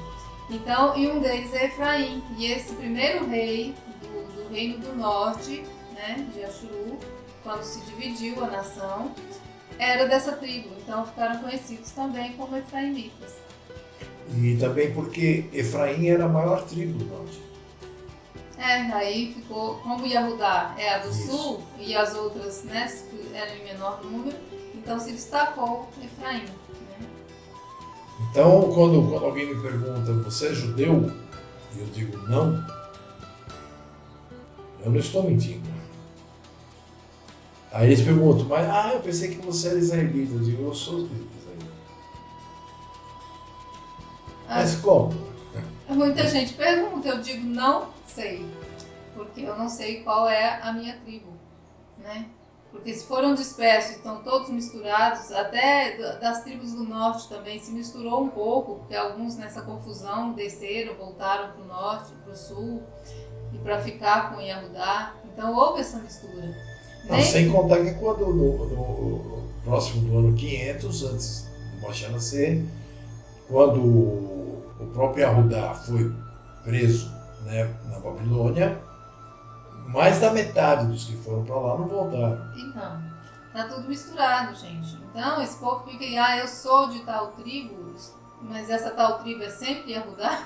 S2: Então, e um deles é Efraim. E esse primeiro rei do Reino do Norte, né, de Ashuru, quando se dividiu a nação, era dessa tribo. Então ficaram conhecidos também como efraimitas.
S1: E também porque Efraim era a maior tribo do norte.
S2: Aí ficou, como Yahudá é a do sul e as outras, né, eram em menor número, então se destacou Efraim.
S1: Então, quando alguém me pergunta, você é judeu? E eu digo não, eu não estou mentindo. Aí eles perguntam, mas eu pensei que você era israelita. Eu digo, eu sou israelita. Mas como?
S2: Muita gente pergunta, eu digo não sei, porque eu não sei qual é a minha tribo, né? Porque se foram dispersos, estão todos misturados, até das tribos do norte também se misturou um pouco, porque alguns nessa confusão desceram, voltaram para o norte, para o sul, e para ficar com Yahudá. Então houve essa mistura.
S1: Sem contar que quando no próximo do ano 500, antes do Mashiach nascer, quando o próprio Yahudá foi preso, né, na Babilônia, mais da metade dos que foram para lá não voltaram.
S2: Então, tá tudo misturado, gente. Então, esse povo fica aí, eu sou de tal tribo, mas essa tal tribo é sempre Yahudá,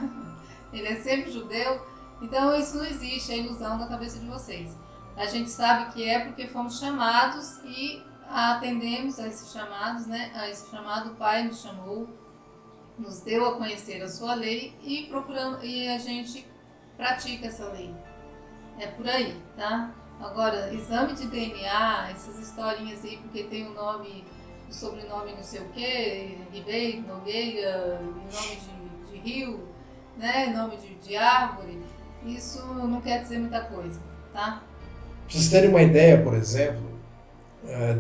S2: ele é sempre judeu. Então, isso não existe, é ilusão da cabeça de vocês. A gente sabe que é porque fomos chamados e atendemos a esses chamados, né? A esse chamado, o Pai nos chamou, nos deu a conhecer a sua lei e a gente pratica essa lei. É por aí, tá? Agora, exame de DNA, essas historinhas aí, porque tem o nome, o sobrenome não sei o quê, Ribeiro, Nogueira, nome de rio, né? Nome de árvore, isso não quer dizer muita coisa, tá?
S1: Pra vocês terem uma ideia, por exemplo,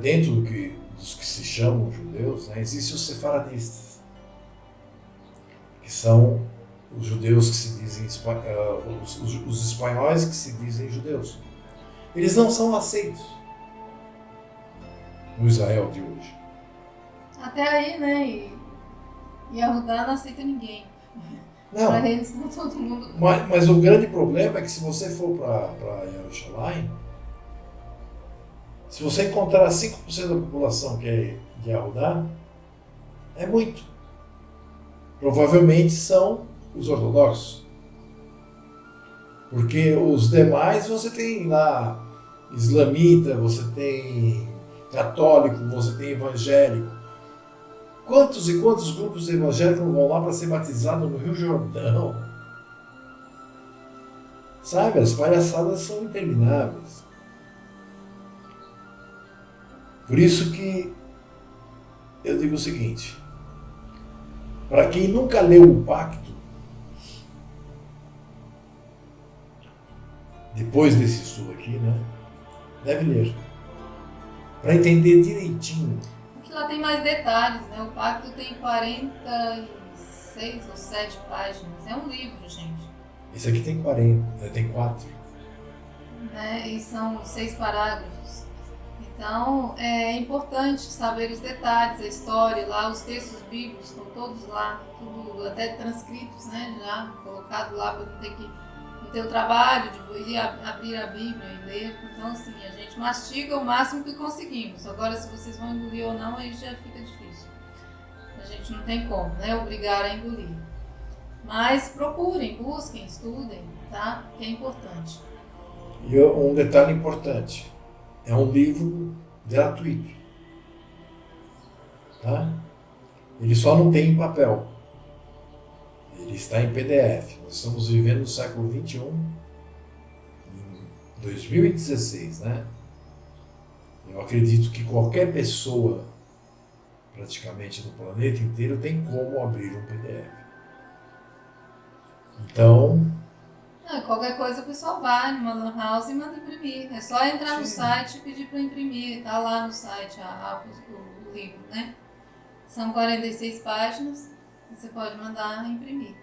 S1: dentro dos que se chamam judeus, né, existem os sefaradistas, que são os judeus que se dizem, os espanhóis que se dizem judeus. Eles não são aceitos no Israel de hoje.
S2: Até aí, né? E Yahudá não aceita ninguém.
S1: Não.
S2: Para eles, não todo mundo.
S1: Mas o grande problema é que se você for para Jerusalém, se você encontrar 5% da população que é de Yahudá, é muito. Provavelmente são os ortodoxos. Porque os demais você tem lá islamita, você tem católico, você tem evangélico. Quantos e quantos grupos evangélicos vão lá para ser batizados no Rio Jordão? Sabe, as palhaçadas são intermináveis. Por isso que eu digo o seguinte, para quem nunca leu o Pacto, depois desse estudo aqui, né, deve ler, para entender direitinho.
S2: Porque lá tem mais detalhes, né? O Pacto tem 46 ou 7 páginas. É um livro, gente.
S1: Esse aqui tem 40, tem 4.
S2: Né? E são 6 parágrafos. Então, é importante saber os detalhes, a história lá, os textos bíblicos estão todos lá, tudo até transcritos, né? Já colocado lá para não ter que ter o trabalho de ir abrir a Bíblia e ler. Então, assim, a gente mastiga o máximo que conseguimos. Agora, se vocês vão engolir ou não, aí já fica difícil. A gente não tem como, né? Obrigar a engolir. Mas procurem, busquem, estudem, tá? Que é importante.
S1: E um detalhe importante, é um livro gratuito, tá? Ele só não tem em papel. Ele está em PDF. Nós estamos vivendo no século XXI, em 2016, né? Eu acredito que qualquer pessoa, praticamente no planeta inteiro, tem como abrir um PDF. Então...
S2: qualquer coisa o pessoal vai numa lan house e manda imprimir. É só entrar no site e pedir para imprimir. Está lá no site o livro, né? São 46 páginas. Você pode mandar imprimir.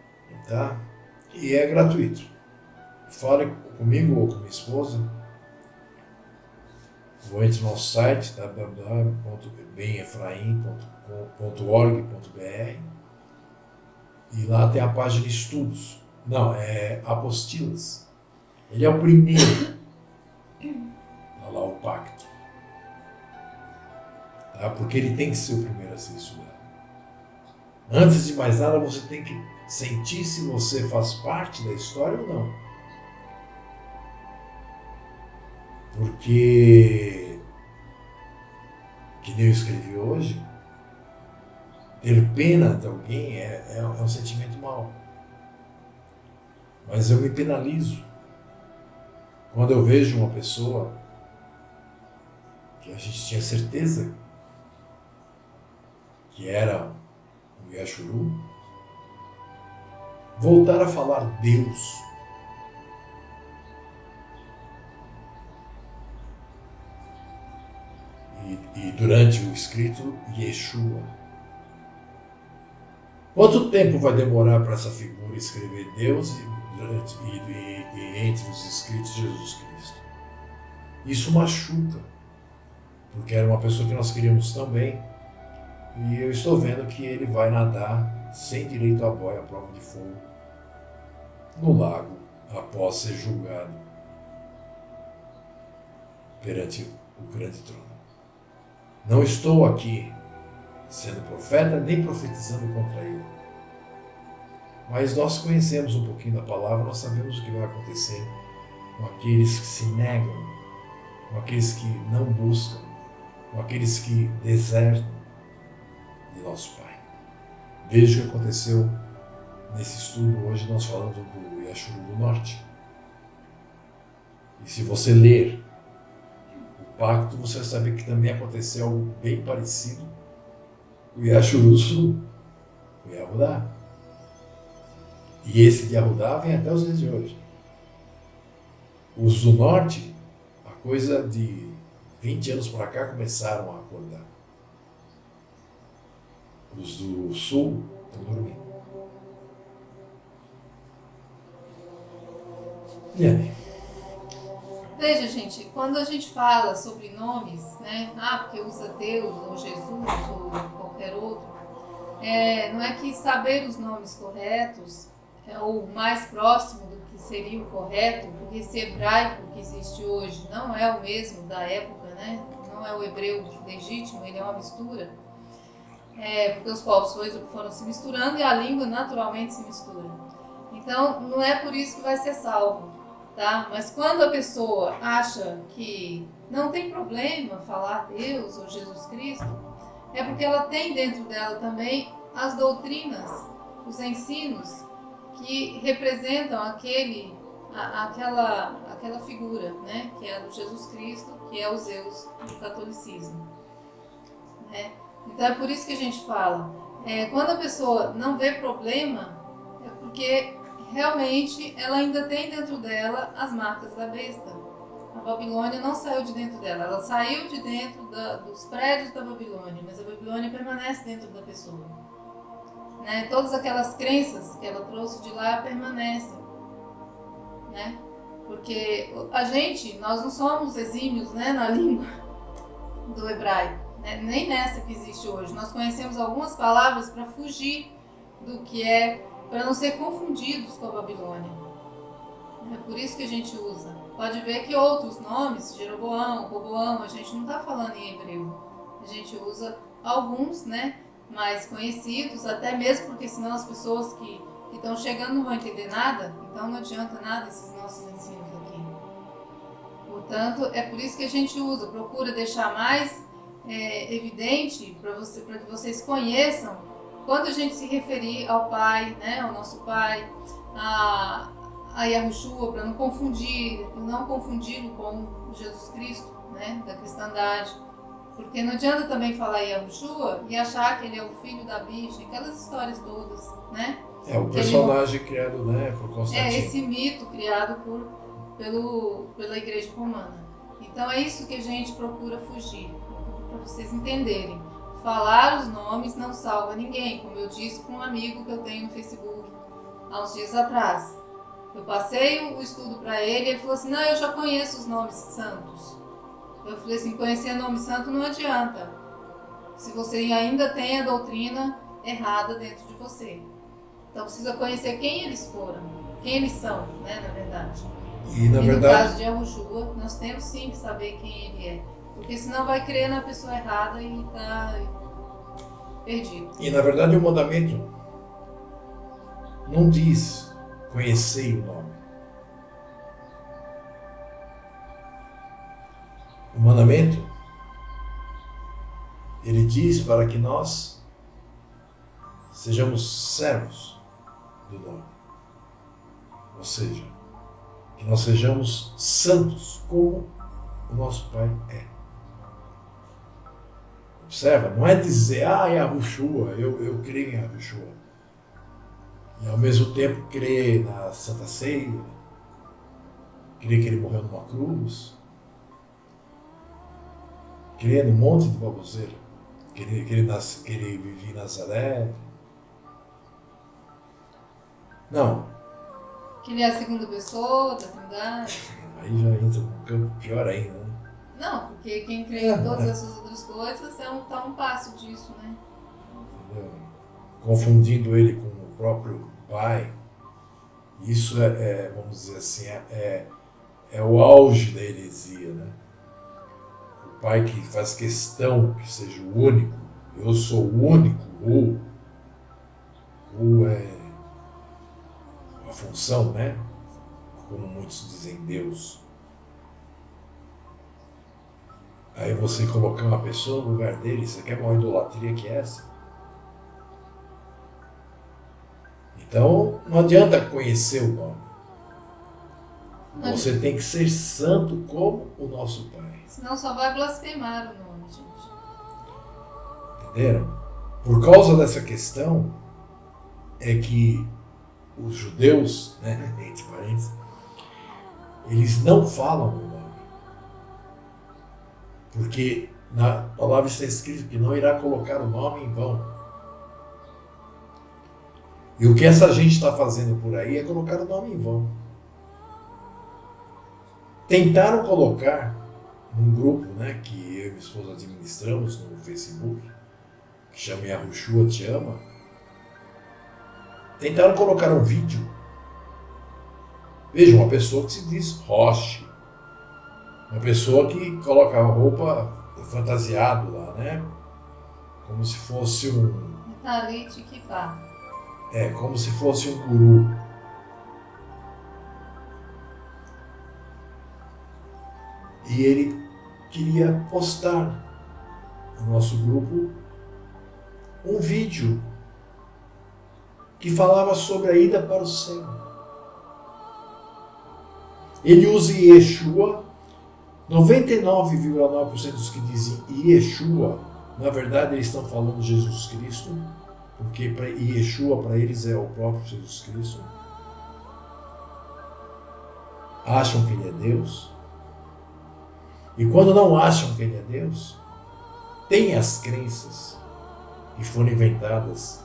S1: Tá? E é gratuito. Fale comigo ou com minha esposa. Ou entre no nosso site www.bemefraim.org.br e lá tem a página Estudos. Não, é Apostilas. Ele é o primeiro. Olha lá o Pacto. Tá? Porque ele tem que ser o primeiro a ser estudado. Antes de mais nada, você tem que sentir se você faz parte da história ou não. Porque, que nem eu escrevi hoje, ter pena de alguém é um sentimento mau. Mas eu me penalizo quando eu vejo uma pessoa que a gente tinha certeza que era o Yashuru, voltar a falar Deus. E durante o escrito, Yeshua. Quanto tempo vai demorar para essa figura escrever Deus e entre os escritos Jesus Cristo? Isso machuca, porque era uma pessoa que nós queríamos tão bem, e eu estou vendo que ele vai nadar sem direito a boia à prova de fogo no lago após ser julgado perante o grande trono. Não estou aqui sendo profeta nem profetizando contra ele, mas nós conhecemos um pouquinho da palavra, nós sabemos o que vai acontecer com aqueles que se negam, com aqueles que não buscam, com aqueles que desertam de nosso Pai. Veja o que aconteceu nesse estudo hoje, nós falando do Yashuru do Norte. E se você ler o Pacto, você vai saber que também aconteceu algo bem parecido com o Yashuru do Sul, o Yahudá. E esse de Yahudá vem até os dias de hoje. Os do Norte, a coisa de 20 anos para cá, começaram a acordar. Os do Sul estão dormindo. E aí?
S2: Veja, gente, quando a gente fala sobre nomes, né? Porque usa Deus, ou Jesus, ou qualquer outro, não é que saber os nomes corretos, ou mais próximo do que seria o correto, porque esse hebraico que existe hoje não é o mesmo da época, né? Não é o hebreu legítimo, ele é uma mistura. Porque os povos foram se misturando e a língua naturalmente se mistura. Então, não é por isso que vai ser salvo, tá? Mas quando a pessoa acha que não tem problema falar Deus ou Jesus Cristo, é porque ela tem dentro dela também as doutrinas, os ensinos que representam aquela figura, né? Que é do Jesus Cristo, que é o Zeus do catolicismo, né? Então é por isso que a gente fala, quando a pessoa não vê problema, é porque realmente ela ainda tem dentro dela as marcas da besta. A Babilônia não saiu de dentro dela, ela saiu de dentro dos prédios da Babilônia, mas a Babilônia permanece dentro da pessoa, né? Todas aquelas crenças que ela trouxe de lá permanecem, né? Porque nós não somos exímios, né, na língua do hebraico, né? Nem nessa que existe hoje. Nós conhecemos algumas palavras para fugir do que para não ser confundidos com a Babilônia. É por isso que a gente usa. Pode ver que outros nomes, Jeroboão, Roboão, a gente não está falando em hebreu. A gente usa alguns, né, mais conhecidos, até mesmo porque senão as pessoas que estão chegando não vão entender nada, então não adianta nada esses nossos ensinos aqui. Portanto, é por isso que a gente usa, procura deixar mais evidente para que vocês conheçam quando a gente se referir ao Pai, né, ao nosso Pai, a Yahushua, para não confundi-lo com Jesus Cristo, né, da cristandade. Porque não adianta também falar Yahushua e achar que ele é o filho da bicha, aquelas histórias todas, né?
S1: O personagem criado, né, por Constantino.
S2: Esse mito criado pela Igreja Romana. Então é isso que a gente procura fugir, para vocês entenderem. Falar os nomes não salva ninguém, como eu disse para um amigo que eu tenho no Facebook há uns dias atrás. Eu passei o estudo para ele falou assim, não, eu já conheço os nomes santos. Eu falei assim, conhecer nome santo não adianta, se você ainda tem a doutrina errada dentro de você. Então precisa conhecer quem eles foram, quem eles são, né, na verdade.
S1: E
S2: no caso de Yahushua, nós temos sim que saber quem ele é, porque senão vai crer na pessoa errada e está perdido.
S1: E na verdade o mandamento não diz conhecei o nome. O mandamento, ele diz para que nós sejamos servos do nome. Ou seja, que nós sejamos santos como o nosso Pai é. Observa, não é dizer, Yahushua, eu creio em Yahushua. E ao mesmo tempo crer na Santa Ceia, crer que ele morreu numa cruz, crer no monte de baboseira, que ele vivia em Nazaré. Não.
S2: Que ele é a segunda pessoa da Trindade.
S1: Aí já entra num campo pior ainda, né?
S2: Não, porque quem crê em todas essas outras coisas está um passo disso, né?
S1: Entendeu? Confundindo ele com o próprio Pai. Isso vamos dizer assim, é o auge da heresia, né? O Pai que faz questão que seja o único, eu sou o único, ou é a função, né? Como muitos dizem Deus. Aí você colocar uma pessoa no lugar dele, você quer uma idolatria que é essa? Então, não adianta conhecer o nome. Você tem que ser santo como o nosso Pai.
S2: Senão só vai blasfemar o nome, gente.
S1: Entenderam? Por causa dessa questão, é que os judeus, né, entre parênteses, eles não falam o nome. Porque na palavra está escrito que não irá colocar o nome em vão. E o que essa gente está fazendo por aí é colocar o nome em vão. Tentaram colocar num grupo, né, que eu e minha esposa administramos no Facebook, que chama Yahushua Te Ama, tentaram colocar um vídeo. Veja, uma pessoa que se diz Roche, uma pessoa que coloca a roupa fantasiado lá, né, como se fosse um...
S2: Talit Kippah.
S1: como se fosse um guru. E ele queria postar no nosso grupo um vídeo que falava sobre a ida para o céu. Ele usa Yeshua. 99,9% dos que dizem Yeshua, na verdade eles estão falando Jesus Cristo, porque Yeshua para eles é o próprio Jesus Cristo. Acham que ele é Deus. E quando não acham que ele é Deus, tem as crenças que foram inventadas,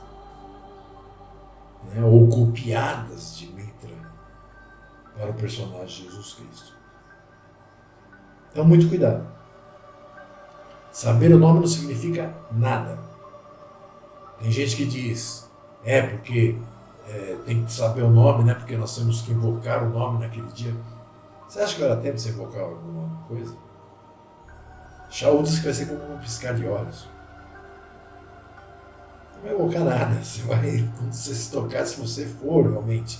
S1: né, ou copiadas de Mitra para o personagem Jesus Cristo. Então, muito cuidado. Saber o nome não significa nada. Tem gente que diz, porque tem que saber o nome, né? Porque nós temos que invocar o nome naquele dia. Você acha que vai dar tempo de você invocar alguma coisa? Shaul diz que vai ser como um piscar de olhos. Não vai invocar nada. Você vai, quando você se tocar, se você for realmente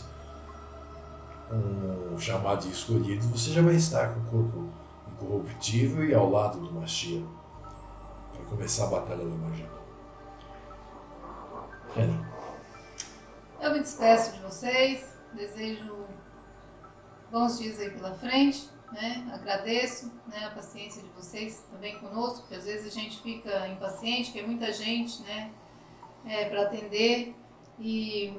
S1: um chamado de escolhido, você já vai estar com o corpo incorruptível e ao lado do Mashiach para começar a batalha do Evangelho.
S2: Eu me despeço de vocês, desejo bons dias aí pela frente, né? Agradeço, né, a paciência de vocês também conosco, porque às vezes a gente fica impaciente, que é muita gente, né, para atender e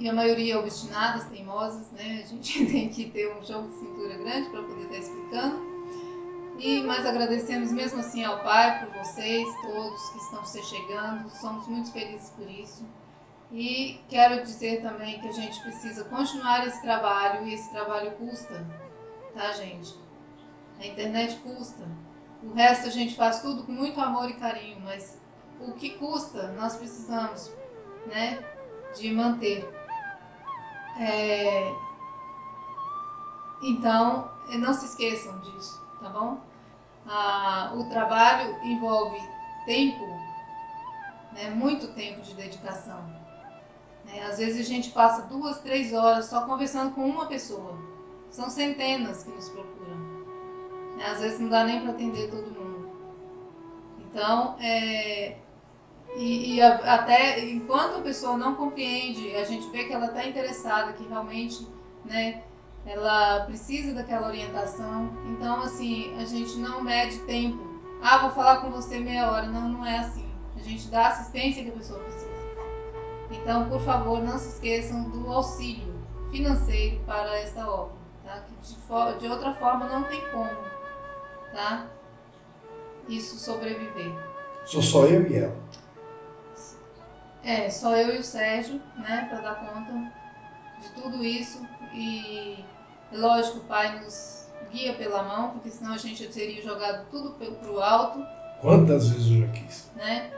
S2: a maioria obstinadas, teimosas, né? A gente tem que ter um jogo de cintura grande para poder estar explicando. Mas agradecemos mesmo assim ao Pai por vocês, todos que estão se chegando, somos muito felizes por isso. E quero dizer também que a gente precisa continuar esse trabalho, e esse trabalho custa, tá, gente? A internet custa. O resto a gente faz tudo com muito amor e carinho, mas o que custa nós precisamos, né, de manter. Então, não se esqueçam disso, tá bom? O trabalho envolve tempo, né, muito tempo de dedicação. Né? Às vezes a gente passa 2, 3 horas só conversando com uma pessoa. São centenas que nos procuram. Né? Às vezes não dá nem para atender todo mundo. Então, até enquanto a pessoa não compreende, a gente vê que ela está interessada, que realmente, né, ela precisa daquela orientação. Então, assim, a gente não mede tempo. Vou falar com você meia hora. Não, não é assim. A gente dá a assistência que a pessoa precisa. Então, por favor, não se esqueçam do auxílio financeiro para essa obra, tá? Que de outra forma não tem como, tá? Isso sobreviver.
S1: Sou só eu e ela.
S2: Só eu e o Sérgio, né, para dar conta de tudo isso. E lógico, o Pai nos guia pela mão, porque senão a gente teria jogado tudo pro alto.
S1: Quantas vezes eu já quis?
S2: Né?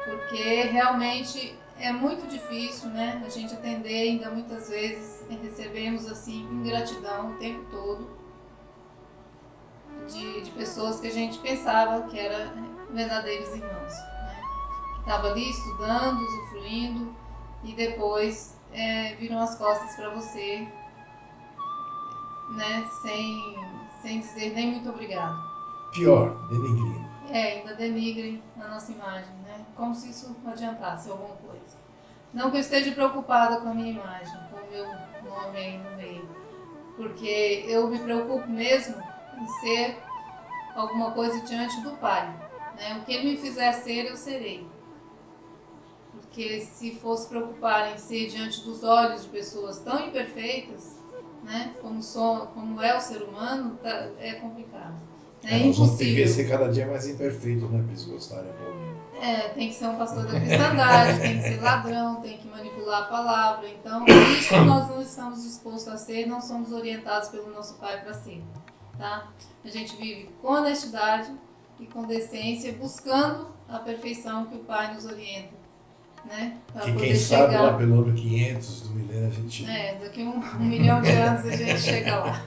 S2: Porque realmente é muito difícil, né, a gente atender, ainda muitas vezes recebemos assim ingratidão o tempo todo de pessoas que a gente pensava que eram verdadeiros irmãos, né? Que estavam ali estudando, usufruindo e depois viram as costas para você, né, sem dizer nem muito obrigado.
S1: Pior, denigrir.
S2: Ainda denigrem a nossa imagem, né? Como se isso adiantasse alguma coisa. Não que eu esteja preocupada com a minha imagem, com o meu nome aí no meio, porque eu me preocupo mesmo em ser alguma coisa diante do Pai, né? O que Ele me fizer ser, eu serei. Porque se fosse preocupar em ser diante dos olhos de pessoas tão imperfeitas, né, como é o ser humano, é complicado. É
S1: nós vamos ter que
S2: impossível.
S1: ser cada dia mais imperfeito, né, para eles gostarem do homem.
S2: Tem que ser um pastor da cristandade, tem que ser ladrão, tem que manipular a palavra. Então, isso nós não estamos dispostos a ser, não somos orientados pelo nosso Pai para ser. Tá? A gente vive com honestidade e com decência, buscando a perfeição que o Pai nos orienta. Né?
S1: Que quem sabe lá pelo ano 500 do milênio a gente...
S2: daqui a 1 milhão de anos a gente chega lá.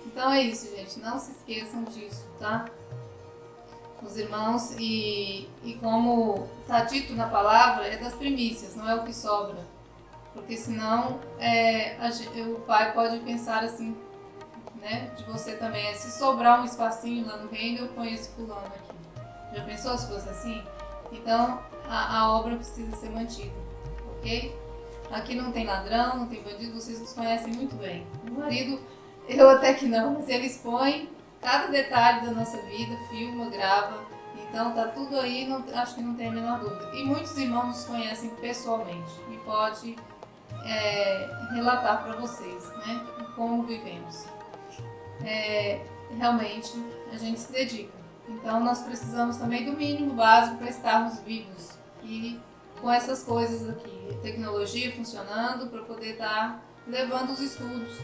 S2: Então é isso, gente. Não se esqueçam disso, tá? Os irmãos, e como está dito na palavra, é das primícias, não é o que sobra. Porque senão o Pai pode pensar assim, né, de você também. Se sobrar um espacinho lá no reino, eu ponho esse fulano aqui. Já pensou se fosse assim? Então, a obra precisa ser mantida, ok? Aqui não tem ladrão, não tem bandido, vocês nos conhecem muito bem. Meu marido, eu até que não, mas ele expõe cada detalhe da nossa vida, filma, grava. Então tá tudo aí, acho que não tem a menor dúvida. E muitos irmãos nos conhecem pessoalmente e pode relatar para vocês, né, como vivemos. Realmente a gente se dedica. Então nós precisamos também do mínimo básico para estarmos vivos e com essas coisas aqui, tecnologia funcionando para poder estar levando os estudos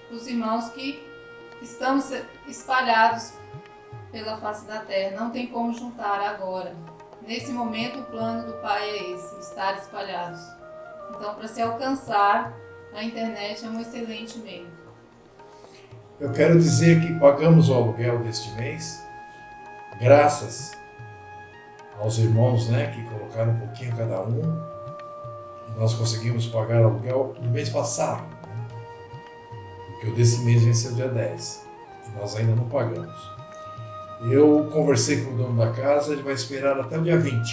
S2: para os irmãos que estamos espalhados pela face da terra. Não tem como juntar agora. Nesse momento o plano do Pai é esse, estar espalhados. Então para se alcançar, a internet é um excelente meio.
S1: Eu quero dizer que pagamos o aluguel deste mês, graças aos irmãos, né, que colocaram um pouquinho cada um. E nós conseguimos pagar o aluguel no mês passado, né? Porque o desse mês venceu dia 10 e nós ainda não pagamos. Eu conversei com o dono da casa, ele vai esperar até o dia 20.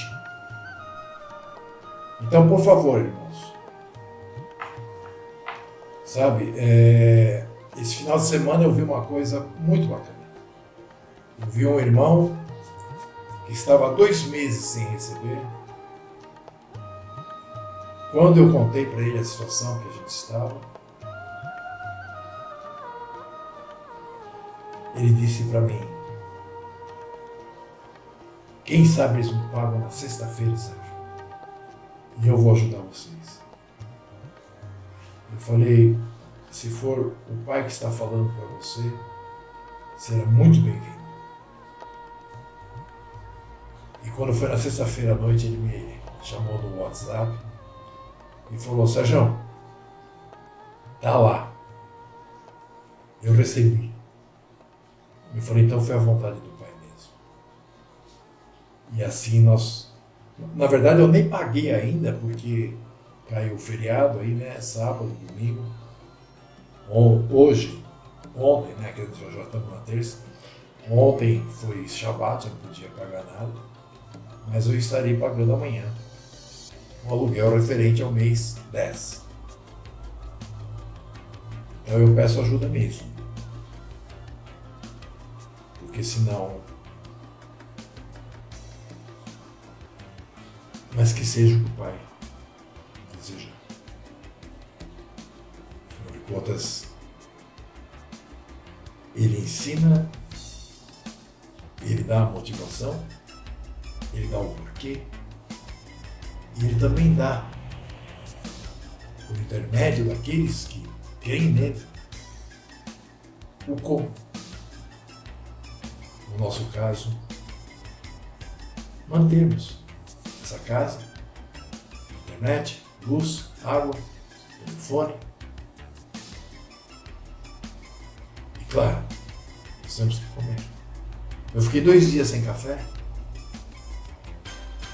S1: Então, por favor, irmãos, sabe, esse final de semana eu vi uma coisa muito bacana. Eu vi um irmão que estava há 2 meses sem receber. Quando eu contei para ele a situação que a gente estava, ele disse para mim: quem sabe eles me pagam na sexta-feira, Sérgio, e eu vou ajudar vocês. Eu falei: se for o Pai que está falando para você, será muito bem-vindo. E quando foi na sexta-feira à noite, ele me chamou no WhatsApp e falou: Sérgio, tá lá. Eu recebi. Eu falei: então foi a vontade do Pai mesmo. E assim nós... Na verdade eu nem paguei ainda, porque caiu o feriado aí, né? Sábado, domingo. Ontem, né? Que já estamos na terça. Ontem foi Shabat, eu não podia pagar nada. Mas eu estarei pagando amanhã um aluguel referente ao mês 10. Então eu peço ajuda mesmo. Porque senão... Mas que seja o que o Pai desejar. Afinal de contas, Ele ensina, Ele dá a motivação, Ele dá o porquê, e Ele também dá, por intermédio daqueles que creem nele, o como. No nosso caso, mantermos essa casa, internet, luz, água, telefone. E claro, nós temos que comer. Eu fiquei 2 dias sem café.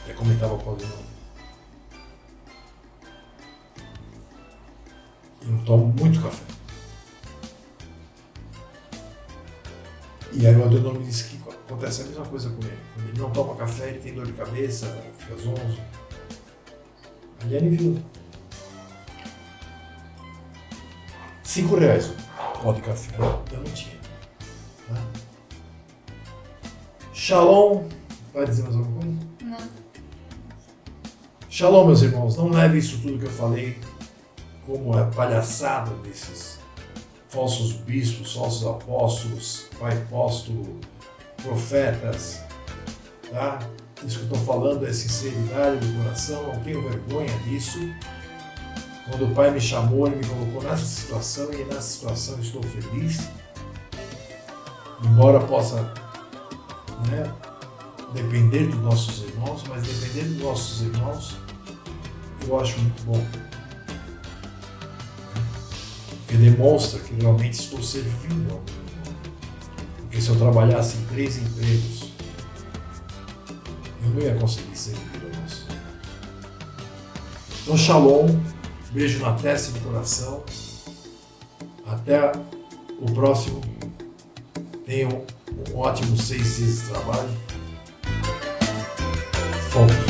S1: Até comentava com alguém. Eu não tomo muito café. E aí o Adenor me disse que acontece a mesma coisa com ele. Quando ele não toma café, ele tem dor de cabeça, fica zonzo. A Liane viu. R$5 o pó de café. Eu não tinha. Tá? Shalom. Vai dizer mais alguma coisa?
S2: Não.
S1: Shalom, meus irmãos. Não leve isso tudo que eu falei como a palhaçada desses falsos bispos, falsos apóstolos, pai apóstolo, profetas, tá? Isso que eu estou falando é sinceridade do coração, não tenho vergonha disso. Quando o Pai me chamou, Ele me colocou nessa situação e nessa situação eu estou feliz. Embora possa, né, depender dos nossos irmãos, mas depender dos nossos irmãos, eu acho muito bom. Porque demonstra que realmente estou servindo ao meu irmão. Porque se eu trabalhasse em 3 empregos, eu não ia conseguir servir a nós. Então, shalom, beijo na testa e no coração. Até o próximo. Tenham um ótimo 6 meses de trabalho. Fomos.